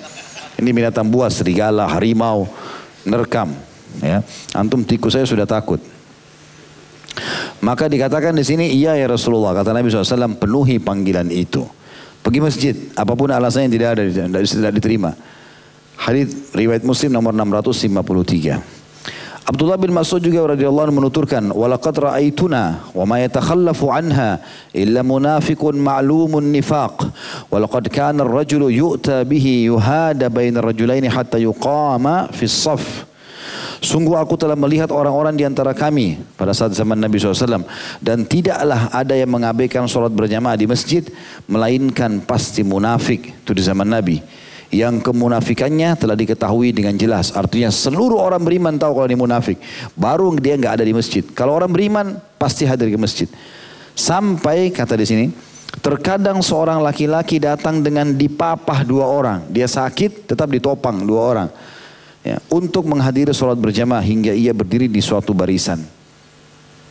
Speaker 1: Ini binatang buas, serigala, harimau, nerkam. Ya, antum tikus saya sudah takut. Maka dikatakan di sini, "Iya ya Rasulullah." Kata Nabi SAW, penuhi panggilan itu. Pergi masjid, apapun alasannya tidak diterima. Hadits riwayat Muslim nomor 653. Abdullah bin Mas'ud juga radhiyallahu anhu menuturkan, "Walaqad ra'aituna wa ma yatakhallafu anha illa munafiqun ma'lumun nifaq. Walaqad kana ar-rajulu yu'ta bihi yuhada baina ar-rajulaini hatta yuqama fi as-saff." Sungguh aku telah melihat orang-orang di antara kami pada saat zaman Nabi SAW. Dan tidaklah ada yang mengabaikan sholat berjamaah di masjid, melainkan pasti munafik. Itu di zaman Nabi. yang kemunafikannya telah diketahui dengan jelas. Artinya seluruh orang beriman tahu kalau dia munafik. Baru dia nggak ada di masjid. Kalau orang beriman pasti hadir ke masjid. Sampai kata di sini, terkadang seorang laki-laki datang dengan dipapah 2 orang. Dia sakit tetap ditopang 2 orang. Ya, untuk menghadiri sholat berjamaah hingga ia berdiri di suatu barisan.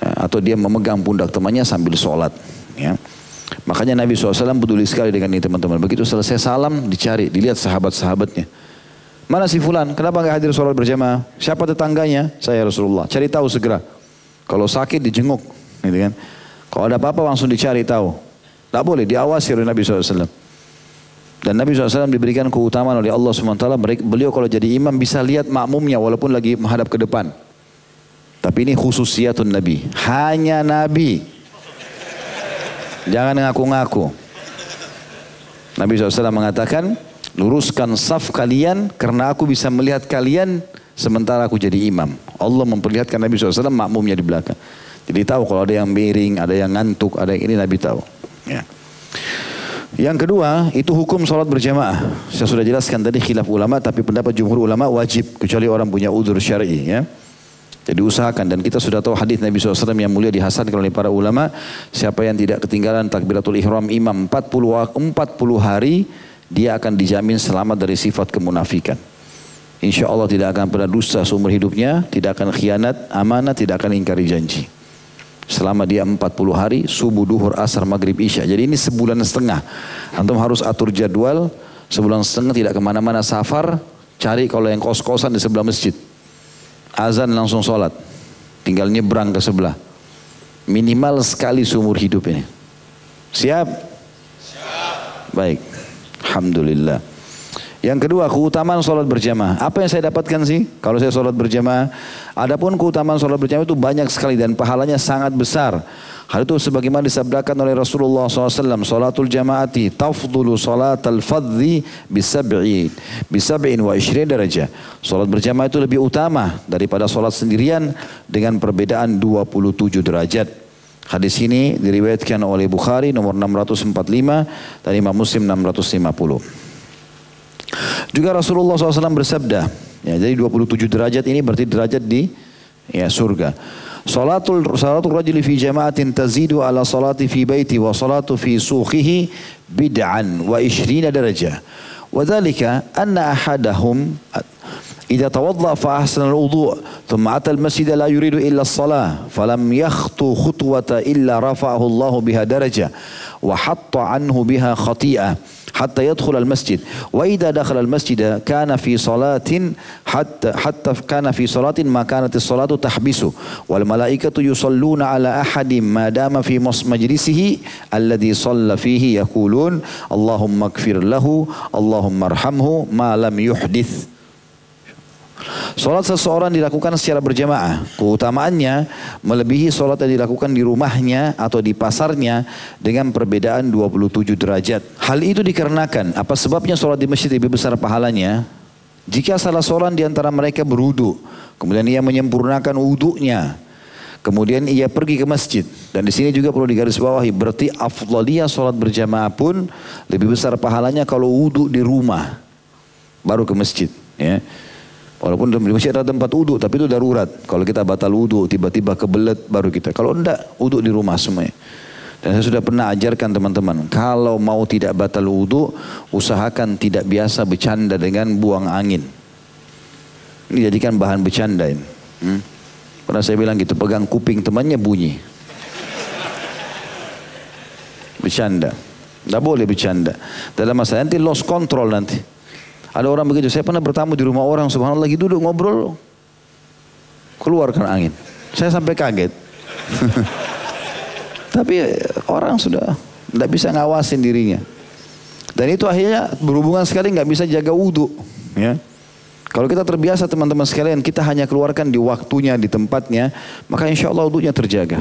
Speaker 1: Ya, atau dia memegang pundak temannya sambil sholat. Ya. Makanya Nabi SAW peduli sekali dengan ini teman-teman. Begitu selesai salam dicari, dilihat sahabat-sahabatnya. Mana si fulan? Kenapa nggak hadir sholat berjamaah? Siapa tetangganya? Saya Rasulullah. Cari tahu segera. Kalau sakit dijenguk, gitu kan? Kalau ada apa-apa langsung dicari tahu. Tak boleh, diawasi oleh Nabi SAW. Dan Nabi SAW diberikan keutamaan oleh Allah SWT. Beliau kalau jadi imam bisa lihat makmumnya walaupun lagi menghadap ke depan. Tapi ini khususiyatun Nabi. Hanya Nabi. Jangan ngaku-ngaku. Nabi SAW mengatakan, luruskan saf kalian karena aku bisa melihat kalian sementara aku jadi imam. Allah memperlihatkan Nabi SAW makmumnya di belakang. Jadi tahu kalau ada yang miring, ada yang ngantuk, ada yang ini Nabi tahu. Ya. Yang kedua, itu hukum sholat berjamaah. Saya sudah jelaskan tadi khilaf ulama, tapi pendapat jumhur ulama wajib kecuali orang punya udzur syar'i. Ya. Jadi usahakan, dan kita sudah tahu hadis Nabi SAW yang mulia dihasankan oleh para ulama, siapa yang tidak ketinggalan takbiratul ihram imam 40 hari, dia akan dijamin selamat dari sifat kemunafikan. Insya Allah tidak akan pernah dusta seumur hidupnya, tidak akan khianat amanah, tidak akan ingkari janji. Selama dia 40 hari, subuh, duhur, asar, maghrib, isya. Jadi ini sebulan setengah. Antum harus atur jadwal, sebulan setengah tidak kemana-mana safar, cari kalau yang kos-kosan di sebelah masjid. Azan langsung sholat, tinggal nyebrang ke sebelah. Minimal sekali seumur hidup ini. Siap? Siap. Baik, alhamdulillah. Yang kedua, keutamaan sholat berjamaah. Apa yang saya dapatkan sih kalau saya sholat berjamaah? Adapun keutamaan sholat berjamaah itu banyak sekali dan pahalanya sangat besar. Hal itu sebagaimana disabdakan oleh Rasulullah SAW, salatul jamaati tafdulu salatal fadhi bisab'in wa ishrin darajah. Salat berjamaah itu lebih utama daripada salat sendirian dengan perbedaan 27 derajat. Hadis ini diriwayatkan oleh Bukhari nomor 645 dan Imam Muslim 650. Juga Rasulullah SAW bersabda, ya, jadi 27 derajat ini berarti derajat di surga. Salatul rajuli fi jama'atin tazidu ala salati fi baiti wa salatu fi suqihi bid'an wa 20 darajah. Wa dhalika anna ahadahum idza tawadda fa ahsana al-wudu' thumma ata al-masjid la yuridu illa as-salah falam yakhtu khutwata illa rafa'ahu Allah biha darajah wa hatta anhu biha khati'ah hatta yadkhul al-masjid wa idza dakhala al-masjid kana fi salatin hatta kana fi salatin ma kanat as-salatu tahbisu wal malaikatu yusalluna ala ahadin ma dama fi majlisihi alladhi shalla fihi yaqulun Allahumma ighfir lahu Allahumma arhamhu ma lam yuhdits. Salat seseorang dilakukan secara berjamaah. Keutamaannya melebihi salat yang dilakukan di rumahnya atau di pasarnya dengan perbedaan 27 derajat. Hal itu dikarenakan, apa sebabnya salat di masjid lebih besar pahalanya? Jika salah seorang di antara mereka berwudu, kemudian ia menyempurnakan wudunya, kemudian ia pergi ke masjid. Dan di sini juga perlu digarisbawahi, berarti afdhaliyah salat berjamaah pun lebih besar pahalanya kalau wudu di rumah baru ke masjid, ya. Walaupun di masjid ada tempat wudhu, tapi itu darurat. Kalau kita batal wudhu, tiba-tiba kebelet baru kita. Kalau enggak, wudhu di rumah semuanya. Dan saya sudah pernah ajarkan teman-teman, kalau mau tidak batal wudhu, usahakan tidak biasa bercanda dengan buang angin. Ini jadikan bahan bercanda ini. Pernah saya bilang gitu, pegang kuping temannya bunyi. Bercanda. Tidak boleh bercanda. Dalam masalah nanti lost control nanti. Ada orang begitu, saya pernah bertamu di rumah orang, subhanallah lagi duduk ngobrol, keluarkan angin. Saya sampai kaget. Tapi orang sudah tidak bisa ngawasin dirinya. Dan itu akhirnya berhubungan sekali nggak bisa jaga wudhu. Ya. Kalau kita terbiasa teman-teman sekalian, kita hanya keluarkan di waktunya, di tempatnya, maka insya Allah wudhunya terjaga.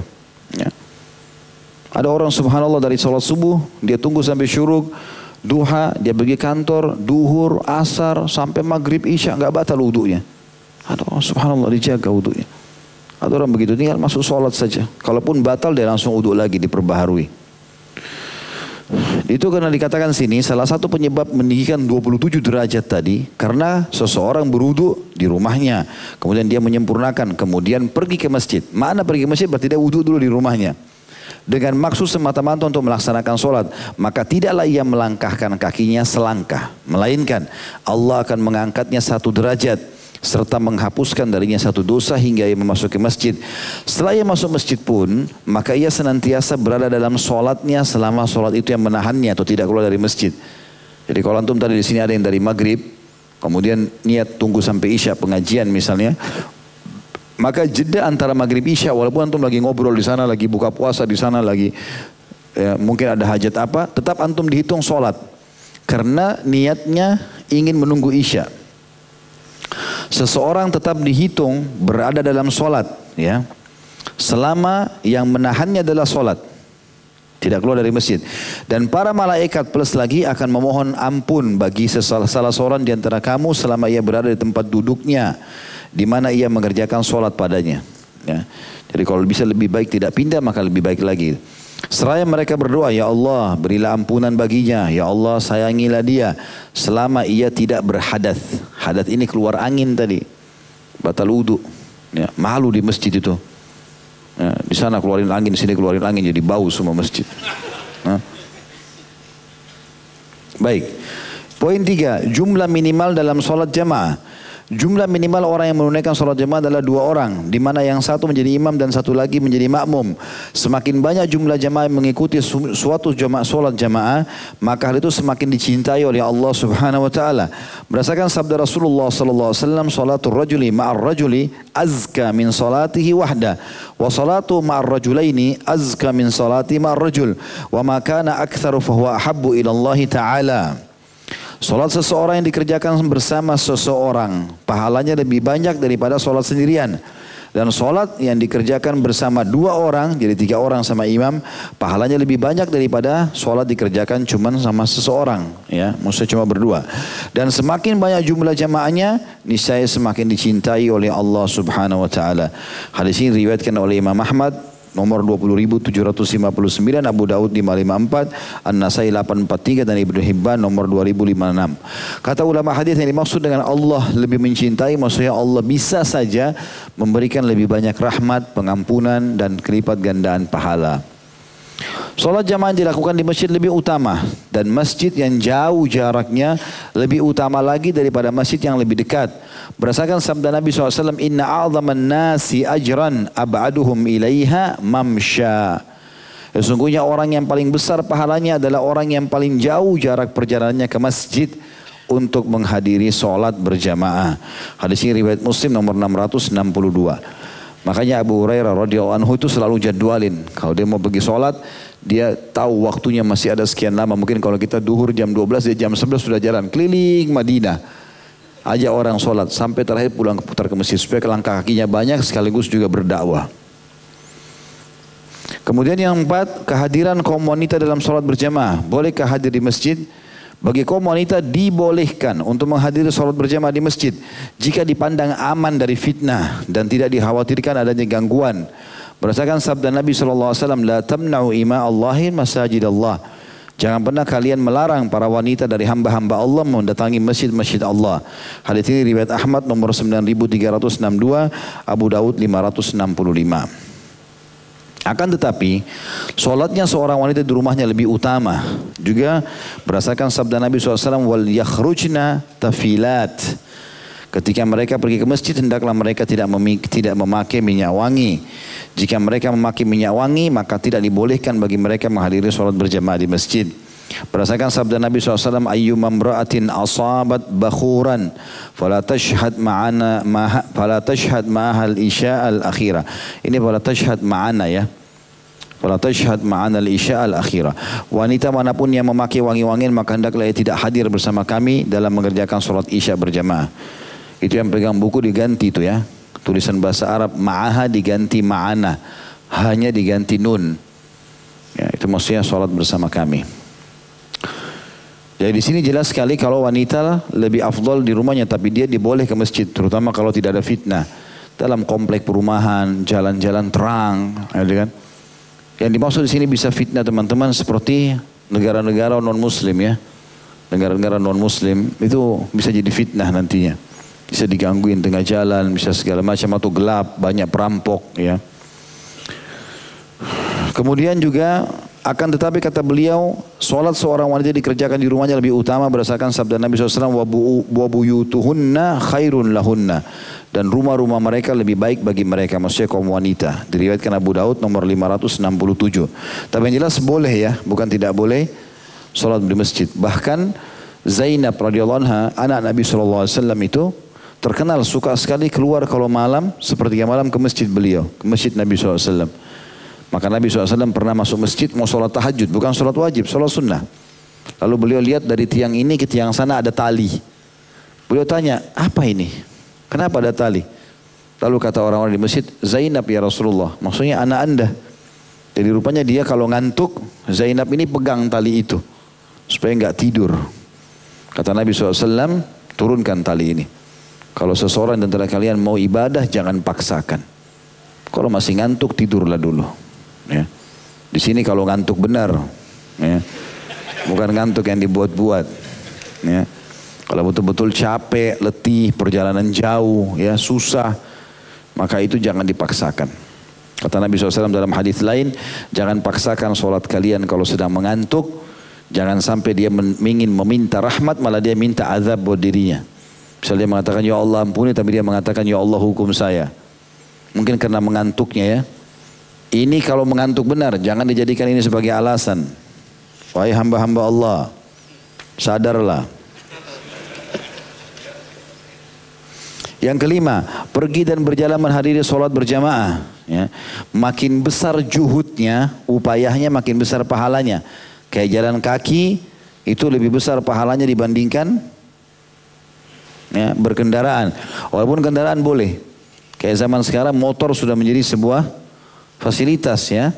Speaker 1: Ya. Ada orang subhanallah dari sholat subuh, dia tunggu sampai syuruk, duha, dia pergi kantor, duhur, asar, sampai maghrib, isya, nggak batal wudhunya. Ada orang subhanallah dijaga wudhunya. Ada orang begitu, tinggal masuk sholat saja. Kalaupun batal, dia langsung wudhu lagi, diperbaharui. Itu karena dikatakan sini salah satu penyebab meninggikan 27 derajat tadi karena seseorang berwudu di rumahnya, kemudian dia menyempurnakan, kemudian pergi ke masjid. Mana pergi ke masjid berarti dia wudu dulu di rumahnya. Dengan maksud semata-mata untuk melaksanakan sholat, maka tidaklah ia melangkahkan kakinya selangkah, melainkan Allah akan mengangkatnya 1 derajat serta menghapuskan darinya 1 dosa hingga ia memasuki masjid. Setelah ia masuk masjid pun, maka ia senantiasa berada dalam sholatnya selama sholat itu yang menahannya atau tidak keluar dari masjid. Jadi kalau antum tadi di sini ada yang dari maghrib, kemudian niat tunggu sampai isya pengajian misalnya, maka jeda antara maghrib isya, walaupun antum lagi ngobrol di sana, lagi buka puasa di sana, lagi mungkin ada hajat apa, tetap antum dihitung sholat karena niatnya ingin menunggu isya. Seseorang tetap dihitung berada dalam solat, ya, selama yang menahannya adalah solat, tidak keluar dari masjid. Dan para malaikat plus lagi akan memohon ampun bagi salah seorang di antara kamu selama ia berada di tempat duduknya, di mana ia mengerjakan solat padanya. Ya. Jadi kalau bisa lebih baik tidak pindah, maka lebih baik lagi. Seraya mereka berdoa, ya Allah berilah ampunan baginya, ya Allah sayangilah dia selama ia tidak berhadas. Hadas ini keluar angin tadi, batal wudu, ya, malu di masjid itu. Ya, di sana keluarin angin, di sini keluarin angin, jadi bau semua masjid. Nah. Baik, poin 3, jumlah minimal dalam sholat jamaah. Jumlah minimal orang yang menunaikan sholat jamaah adalah 2 orang, di mana yang satu menjadi imam dan satu lagi menjadi makmum. Semakin banyak jumlah jamaah yang mengikuti suatu sholat jamaah, maka hal itu semakin dicintai oleh Allah Subhanahu wa taala. Berdasarkan sabda Rasulullah sallallahu alaihi wasallam, salatul rajuli ma'ar rajuli azka min salatihi wahda, wa salatu ma'ar rajulaini azka min salati ma'ar rajul, wa ma kana aktsaru fa huwa ahabbu ila Allah taala. Solat seseorang yang dikerjakan bersama seseorang, pahalanya lebih banyak daripada solat sendirian. Dan solat yang dikerjakan bersama 2 orang, jadi 3 orang sama imam, pahalanya lebih banyak daripada solat dikerjakan cuma sama seseorang. Ya, maksudnya cuma berdua. Dan semakin banyak jumlah jamaahnya, niscaya semakin dicintai oleh Allah Subhanahu Wa Taala. Hadis ini diriwayatkan oleh Imam Ahmad, nomor 20.759, Abu Daud 554, An-Nasai 843 dan Ibnu Hibban nomor 2056. Kata ulama hadis yang dimaksud dengan Allah lebih mencintai, maksudnya Allah bisa saja memberikan lebih banyak rahmat, pengampunan dan kelipat gandaan pahala. Solat jamaah dilakukan di masjid lebih utama, dan masjid yang jauh jaraknya lebih utama lagi daripada masjid yang lebih dekat. Berdasarkan sabda Nabi SAW, Inna a'zaman nasi ajran ab'aduhum ilaiha mamsha. Sesungguhnya orang yang paling besar pahalanya adalah orang yang paling jauh jarak perjalanannya ke masjid untuk menghadiri solat berjamaah. Hadis ini riwayat Muslim nomor 662. Makanya Abu Hurairah radhiyallahu anhu itu selalu jadwalin. Kalau dia mau pergi sholat, dia tahu waktunya masih ada sekian lama. Mungkin kalau kita duhur jam 12, dia jam 11 sudah jalan keliling Madinah. Ajak orang sholat sampai terakhir pulang putar ke masjid supaya langkah kakinya banyak sekaligus juga berdakwah. Kemudian yang 4, kehadiran kaum wanita dalam sholat berjamaah. Bolehkah hadir di masjid? Bagi kaum wanita dibolehkan untuk menghadiri sholat berjamaah di masjid jika dipandang aman dari fitnah dan tidak dikhawatirkan adanya gangguan. Berdasarkan sabda Nabi SAW, La tamna'u ima Allahi masajid Allah. Jangan pernah kalian melarang para wanita dari hamba-hamba Allah mendatangi masjid-masjid Allah. Hadis ini riwayat Ahmad nomor 9362, Abu Daud 565. Akan tetapi, solatnya seorang wanita di rumahnya lebih utama. Juga berdasarkan sabda Nabi SAW, wal yakhrujna tafilat. Ketika mereka pergi ke masjid, hendaklah mereka tidak memakai minyak wangi. Jika mereka memakai minyak wangi, maka tidak dibolehkan bagi mereka menghadiri solat berjamaah di masjid. Berdasarkan sabda Nabi SAW, ayyuma imra'atin asabat bakhuran fala tashhad ma'aha al-isya al-akhirah. Ini fala tashhad ma'ana, ya. Fala tashhad ma'ana al-isya al-akhirah. Wanita manapun yang memakai wangi-wangian, maka hendaklah ia tidak hadir bersama kami dalam mengerjakan solat isya berjamaah. Itu yang pegang buku diganti itu, ya. Tulisan bahasa Arab ma'aha diganti ma'ana, hanya diganti nun. Ya, itu maksudnya solat bersama kami. Jadi di sini jelas sekali kalau wanita lebih afdal di rumahnya, tapi dia diboleh ke masjid, terutama kalau tidak ada fitnah. Dalam komplek perumahan, jalan-jalan terang, ya kan? Yang dimaksud di sini bisa fitnah teman-teman seperti negara-negara non-muslim ya. Negara-negara non-muslim itu bisa jadi fitnah nantinya. Bisa digangguin tengah jalan, bisa segala macam atau gelap, banyak perampok ya. Kemudian juga akan tetapi kata beliau, solat seorang wanita dikerjakan di rumahnya lebih utama berdasarkan sabda Nabi SAW, wa buyutuhunna khairun lahunna, dan rumah-rumah mereka lebih baik bagi mereka, maksudnya kaum wanita. Diriwayatkan Abu Daud nomor 567. Tapi yang jelas boleh ya, bukan tidak boleh solat di masjid. Bahkan Zainab radhiyallahu anha, anak Nabi SAW itu terkenal suka sekali keluar kalau malam, sepertiga malam ke masjid beliau, ke masjid Nabi SAW. Maka Nabi SAW pernah masuk masjid mau sholat tahajud, bukan sholat wajib, sholat sunnah. Lalu beliau lihat dari tiang ini ke tiang sana ada tali. Beliau tanya, apa ini? Kenapa ada tali? Lalu kata orang-orang di masjid, Zainab ya Rasulullah, maksudnya anak anda. Jadi rupanya dia kalau ngantuk, Zainab ini pegang tali itu, supaya nggak tidur. Kata Nabi SAW, turunkan tali ini. Kalau seseorang di antara kalian mau ibadah, jangan paksakan. Kalau masih ngantuk, tidurlah dulu. Ya. Di sini kalau ngantuk benar, ya. Bukan ngantuk yang dibuat-buat. Ya. Kalau betul-betul capek, letih, perjalanan jauh, ya susah, maka itu jangan dipaksakan. Kata Nabi SAW dalam hadis lain, jangan paksakan sholat kalian kalau sedang mengantuk. Jangan sampai dia ingin meminta rahmat, malah dia minta azab buat dirinya. Misalnya dia mengatakan, ya Allah ampuni, tapi dia mengatakan, ya Allah hukum saya. Mungkin karena mengantuknya ya. Ini kalau mengantuk benar, jangan dijadikan ini sebagai alasan. Wahai hamba-hamba Allah, sadarlah. Yang kelima, pergi dan berjalan menghadiri sholat berjamaah. Ya. Makin besar juhudnya, upayanya makin besar pahalanya. Kayak jalan kaki, itu lebih besar pahalanya dibandingkan ya, berkendaraan. Walaupun kendaraan boleh. Kayak zaman sekarang motor sudah menjadi sebuah fasilitas ya.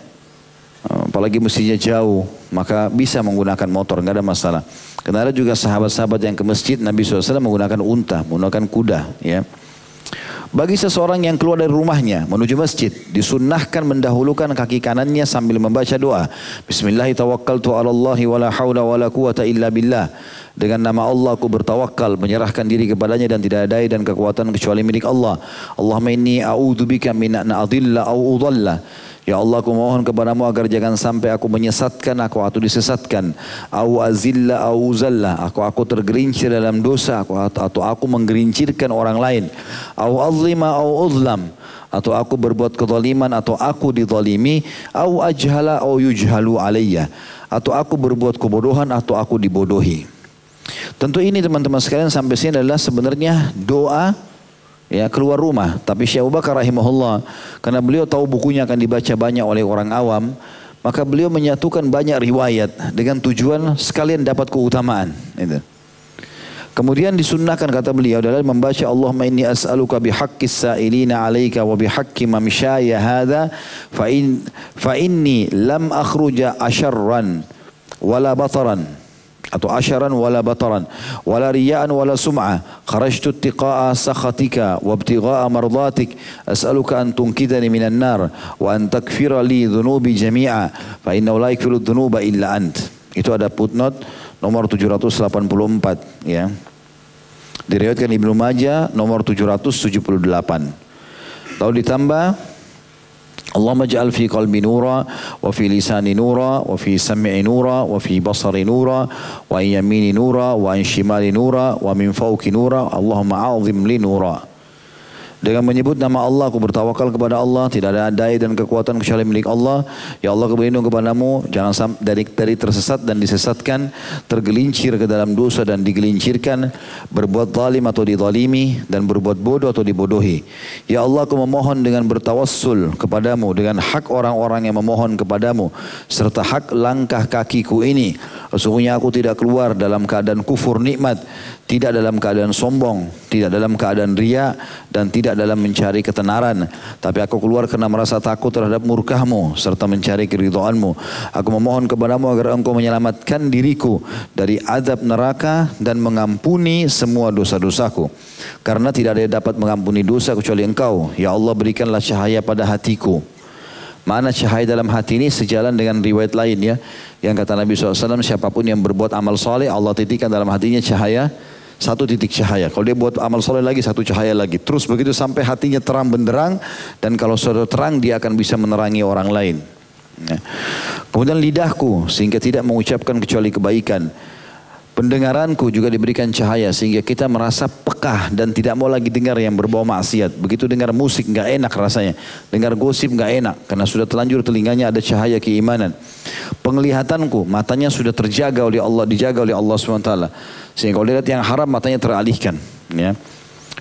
Speaker 1: Apalagi mestinya jauh, maka bisa menggunakan motor, nggak ada masalah. Karena ada juga sahabat-sahabat yang ke masjid Nabi SAW menggunakan unta, menggunakan kuda ya. Bagi seseorang yang keluar dari rumahnya menuju masjid, disunnahkan mendahulukan kaki kanannya sambil membaca doa. Bismillahirrahmanirrahim, wala hawla wala quwata illa billah. Dengan nama Allah aku bertawakal, menyerahkan diri kepadanya dan tidak ada daya dan kekuatan kecuali milik Allah. Allahumma inni a'udzubika min an adilla aw udalla. Ya Allah, aku mohon kepadamu agar jangan sampai aku menyesatkan atau disesatkan. Au azilla au uzalla, aku tergerincir dalam dosa atau aku menggerincirkan orang lain. Au azlima au uzlam, atau aku berbuat kezaliman atau aku dizalimi. Au ajhala au yujhalu alayya, atau aku berbuat kebodohan atau aku dibodohi. Tentu ini teman-teman sekalian sampai sini adalah sebenarnya doa ya keluar rumah. Tapi Syekh Abu Bakar rahimahullah, karena beliau tahu bukunya akan dibaca banyak oleh orang awam, maka beliau menyatukan banyak riwayat dengan tujuan sekalian dapat keutamaan. Kemudian disunnahkan kata beliau adalah membaca Allahumma inni as'aluka bihaqqis sa'ilina 'alaika wa bihaqqi mamsyaya hadza fa inni lam akhruja asyarran wala bataran, atau asyaran wala bataran wala riya'an wala sum'ah, kharajtu ittiqa'a sakhatika wa ibtigha'a mardatik, as'aluka an tunkidani minan nar wa an takfira li dhunubi jami'a fa innahu la yakfiru dhunuba illa ant. Itu ada footnote nomor 784 ya. Diriwayatkan Ibnu Majah nomor 778. Lalu ditambah Allahumma ja'al fi qalbi nura wa fi lisani nura wa fi sam'i nura wa fi basari nura wa an yamini nura wa an shimali nura wa min fawqi nura Allahumma a'zim li nura. Dengan menyebut nama Allah, aku bertawakal kepada Allah, tidak ada daya dan kekuatan kecuali milik Allah. Ya Allah, aku berlindung kepadamu, jangan sampai dari tersesat dan disesatkan, tergelincir ke dalam dosa dan digelincirkan, berbuat zalim atau dizalimi, dan berbuat bodoh atau dibodohi. Ya Allah, aku memohon dengan bertawassul kepadamu, dengan hak orang-orang yang memohon kepadamu, serta hak langkah kakiku ini. Sesungguhnya aku tidak keluar dalam keadaan kufur nikmat, tidak dalam keadaan sombong, tidak dalam keadaan riya, dan tidak dalam mencari ketenaran. Tapi aku keluar karena merasa takut terhadap murkahmu, serta mencari keridhaanmu. Aku memohon kepadamu agar engkau menyelamatkan diriku dari azab neraka dan mengampuni semua dosa-dosaku. Karena tidak ada yang dapat mengampuni dosa kecuali engkau. Ya Allah, berikanlah cahaya pada hatiku. Mana cahaya dalam hati ini sejalan dengan riwayat lain ya. Yang kata Nabi SAW, siapapun yang berbuat amal soleh, Allah titikkan dalam hatinya cahaya, satu titik cahaya. Kalau dia buat amal soleh lagi, satu cahaya lagi. Terus begitu sampai hatinya terang benderang. Dan kalau sudah terang, dia akan bisa menerangi orang lain. Ya. Kemudian lidahku, sehingga tidak mengucapkan kecuali kebaikan. Pendengaranku juga diberikan cahaya sehingga kita merasa pekah dan tidak mau lagi dengar yang berbau maksiat. Begitu dengar musik nggak enak rasanya, dengar gosip nggak enak karena sudah terlanjur telinganya ada cahaya keimanan. Penglihatanku, matanya sudah terjaga oleh Allah, dijaga oleh Allah SWT. Sehingga kalau lihat yang haram matanya teralihkan. Ya.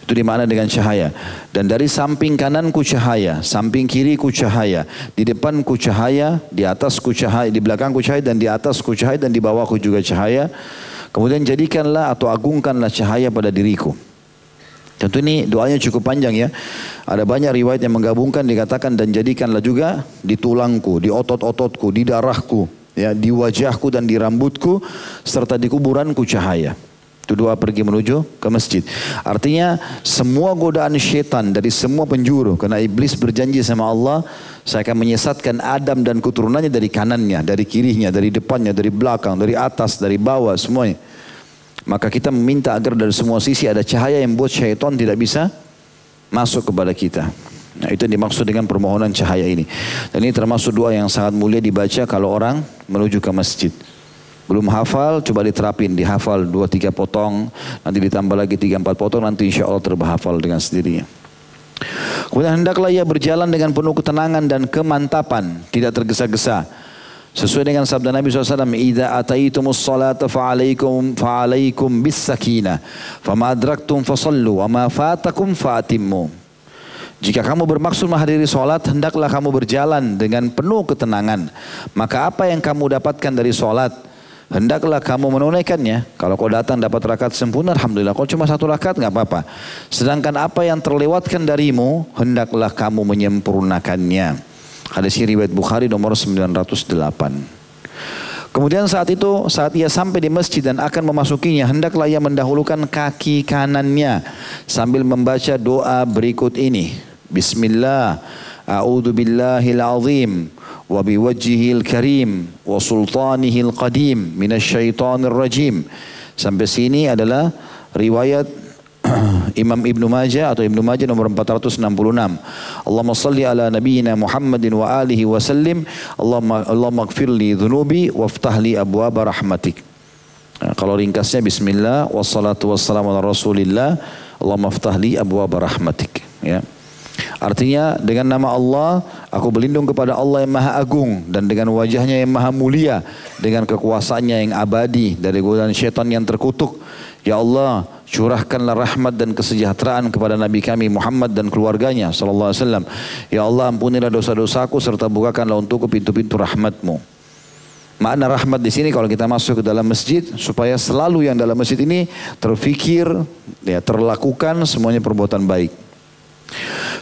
Speaker 1: Itu dimana dengan cahaya. Dan dari samping kananku cahaya, samping kiriku cahaya, di depanku cahaya, di atasku cahaya, di belakangku cahaya, dan di atasku cahaya, dan di bawahku juga cahaya. Kemudian jadikanlah atau agungkanlah cahaya pada diriku. Tentu ini doanya cukup panjang ya. Ada banyak riwayat yang menggabungkan, dikatakan dan jadikanlah juga di tulangku, di otot-ototku, di darahku, ya, di wajahku dan di rambutku, serta di kuburanku cahaya. Itu doa pergi menuju ke masjid. Artinya semua godaan syaitan dari semua penjuru. Karena iblis berjanji sama Allah, saya akan menyesatkan Adam dan keturunannya dari kanannya, dari kirinya, dari depannya, dari belakang, dari atas, dari bawah, semuanya. Maka kita meminta agar dari semua sisi ada cahaya yang buat syaitan tidak bisa masuk kepada kita. Nah, itu yang dimaksud dengan permohonan cahaya ini. Dan ini termasuk doa yang sangat mulia dibaca kalau orang menuju ke masjid. Belum hafal, coba diterapin, dihafal 2-3 potong, nanti ditambah lagi 3-4 potong, nanti insya Allah terbahafal dengan sendirinya. Kemudian hendaklah ia berjalan dengan penuh ketenangan dan kemantapan, tidak tergesa-gesa. Sesuai dengan sabda Nabi SAW, "Idza ataitumus salata fa'alaikum bis sakinah, fama adraktum fasallu, wa ma fatakum fa'atimmu." Jika kamu bermaksud menghadiri solat, hendaklah kamu berjalan dengan penuh ketenangan. Maka apa yang kamu dapatkan dari solat, hendaklah kamu menunaikannya. Kalau kau datang dapat rakaat sempurna, alhamdulillah. Kalau cuma 1 rakaat nggak apa-apa. Sedangkan apa yang terlewatkan darimu, hendaklah kamu menyempurnakannya. Hadis ini riwayat Bukhari nomor 908. Kemudian saat ia sampai di masjid dan akan memasukinya, hendaklah ia mendahulukan kaki kanannya sambil membaca doa berikut ini. Bismillah, a'udzu billahil azim wa biwajhihil karim wa sultanihil qadim minasyaitonir rajim. Sampai sini adalah riwayat Imam Ibnu Majah atau Ibnu Majah nomor 466. Allahumma salli ala nabiyyina Muhammadin wa alihi wa sallim. Allahumma ighfirli dhunubi waftahli abwaaba rahmatik. Nah, kalau ringkasnya bismillah wassalatu wassalamu ala rasulillah. Allahumma iftahli abwaaba rahmatik. Ya. Artinya dengan nama Allah aku berlindung kepada Allah yang maha agung dan dengan wajahnya yang maha mulia, dengan kekuasaannya yang abadi dari godaan syaitan yang terkutuk. Ya Allah, curahkanlah rahmat dan kesejahteraan kepada Nabi kami Muhammad dan keluarganya sallallahu alaihi wasallam. Ya Allah, ampunilah dosa-dosaku serta bukakanlah untukku pintu-pintu rahmat-Mu. Makna rahmat di sini kalau kita masuk ke dalam masjid, supaya selalu yang dalam masjid ini terfikir, ya, terlakukan semuanya perbuatan baik.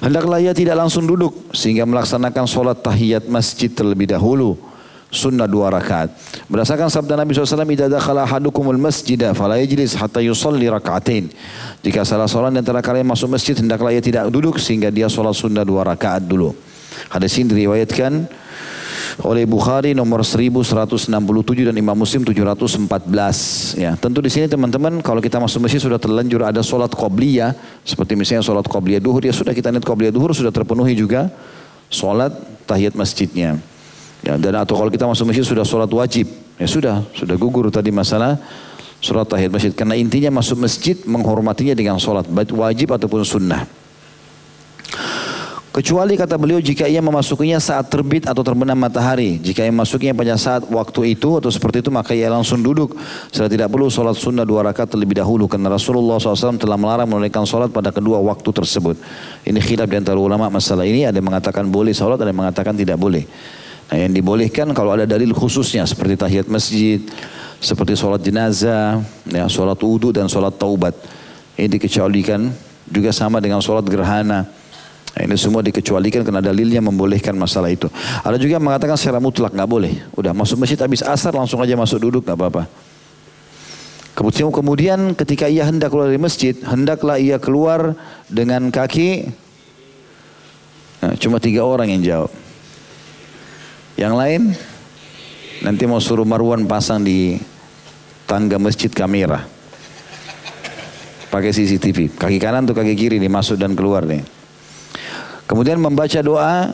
Speaker 1: Hendaklah ia tidak langsung duduk sehingga melaksanakan solat tahiyat masjid terlebih dahulu. Sunnah 2 rakaat. Berdasarkan sabda Nabi SAW, "Idza dakhala ahadukumul masjida fala yajlis hatta yusalli raka'atain." Jika salah seorang di antara kalian masuk masjid, hendaklah ia tidak duduk sehingga dia solat sunnah 2 rakaat dulu. Hadis ini diriwayatkan oleh Bukhari nomor 1167 dan Imam Muslim 714. Ya, tentu di sini teman-teman kalau kita masuk masjid sudah terlanjur ada solat qobliyah, seperti misalnya solat qobliyah duhur, ya sudah kita niat qobliyah duhur sudah terpenuhi juga solat tahiyat masjidnya. Ya, dan atau kalau kita masuk masjid sudah solat wajib, ya sudah gugur tadi masalah solat tahiyat masjid. Karena intinya masuk masjid menghormatinya dengan solat baik wajib ataupun sunnah. Kecuali kata beliau jika ia memasukinya saat terbit atau terbenam matahari. Jika ia memasukinya pada saat waktu itu atau seperti itu, maka ia langsung duduk. Sudah tidak perlu solat sunnah 2 rakaat terlebih dahulu. Karena Rasulullah SAW telah melarang menunaikan solat pada kedua waktu tersebut. Ini khilaf di antara ulama masalah ini. Ada yang mengatakan boleh solat, ada yang mengatakan tidak boleh. Nah, yang dibolehkan kalau ada dalil khususnya seperti tahiyat masjid, seperti solat jenazah, ya, solat wudu dan solat taubat. Ini dikecualikan juga sama dengan solat gerhana. Nah, ini semua dikecualikan karena dalilnya membolehkan masalah itu. Ada juga yang mengatakan secara mutlak nggak boleh. Udah masuk masjid habis asar langsung aja masuk duduk nggak apa-apa. Kemudian ketika ia hendak keluar dari masjid, hendaklah ia keluar dengan kaki. Nah, cuma 3 orang yang jawab. Yang lain nanti mau suruh Marwan pasang di tangga masjid kamera. Pakai CCTV. Kaki kanan tuh kaki kiri nih masuk dan keluar nih. Kemudian membaca doa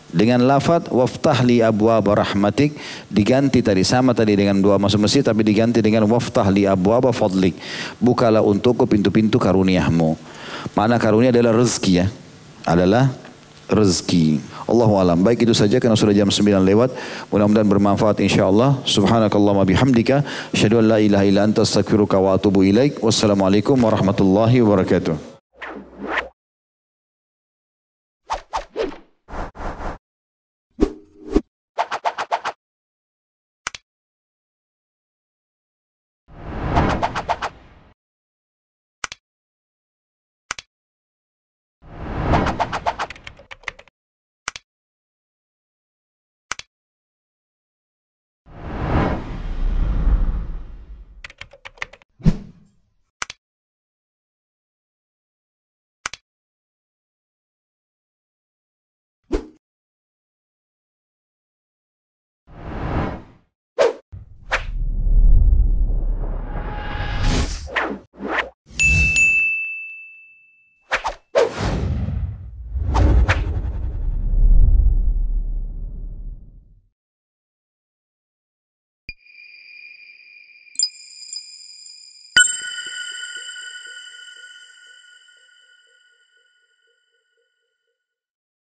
Speaker 1: dengan lafaz waftah li abwaaba rahmatik, diganti tadi sama tadi dengan doa masuk masjid tapi diganti dengan waftah li abwaaba fadlik. Bukalah untukku pintu-pintu karuniamu. Makna karunia adalah rezeki ya. Adalah rezeki. Allahu alam. Baik itu saja karena sudah jam 9 lewat. Mudah-mudahan bermanfaat insyaallah. Subhanakallahumma bihamdika asyhadu an la ilaha illa anta astaghfiruka wa atubu ilaik. Wassalamualaikum warahmatullahi wabarakatuh.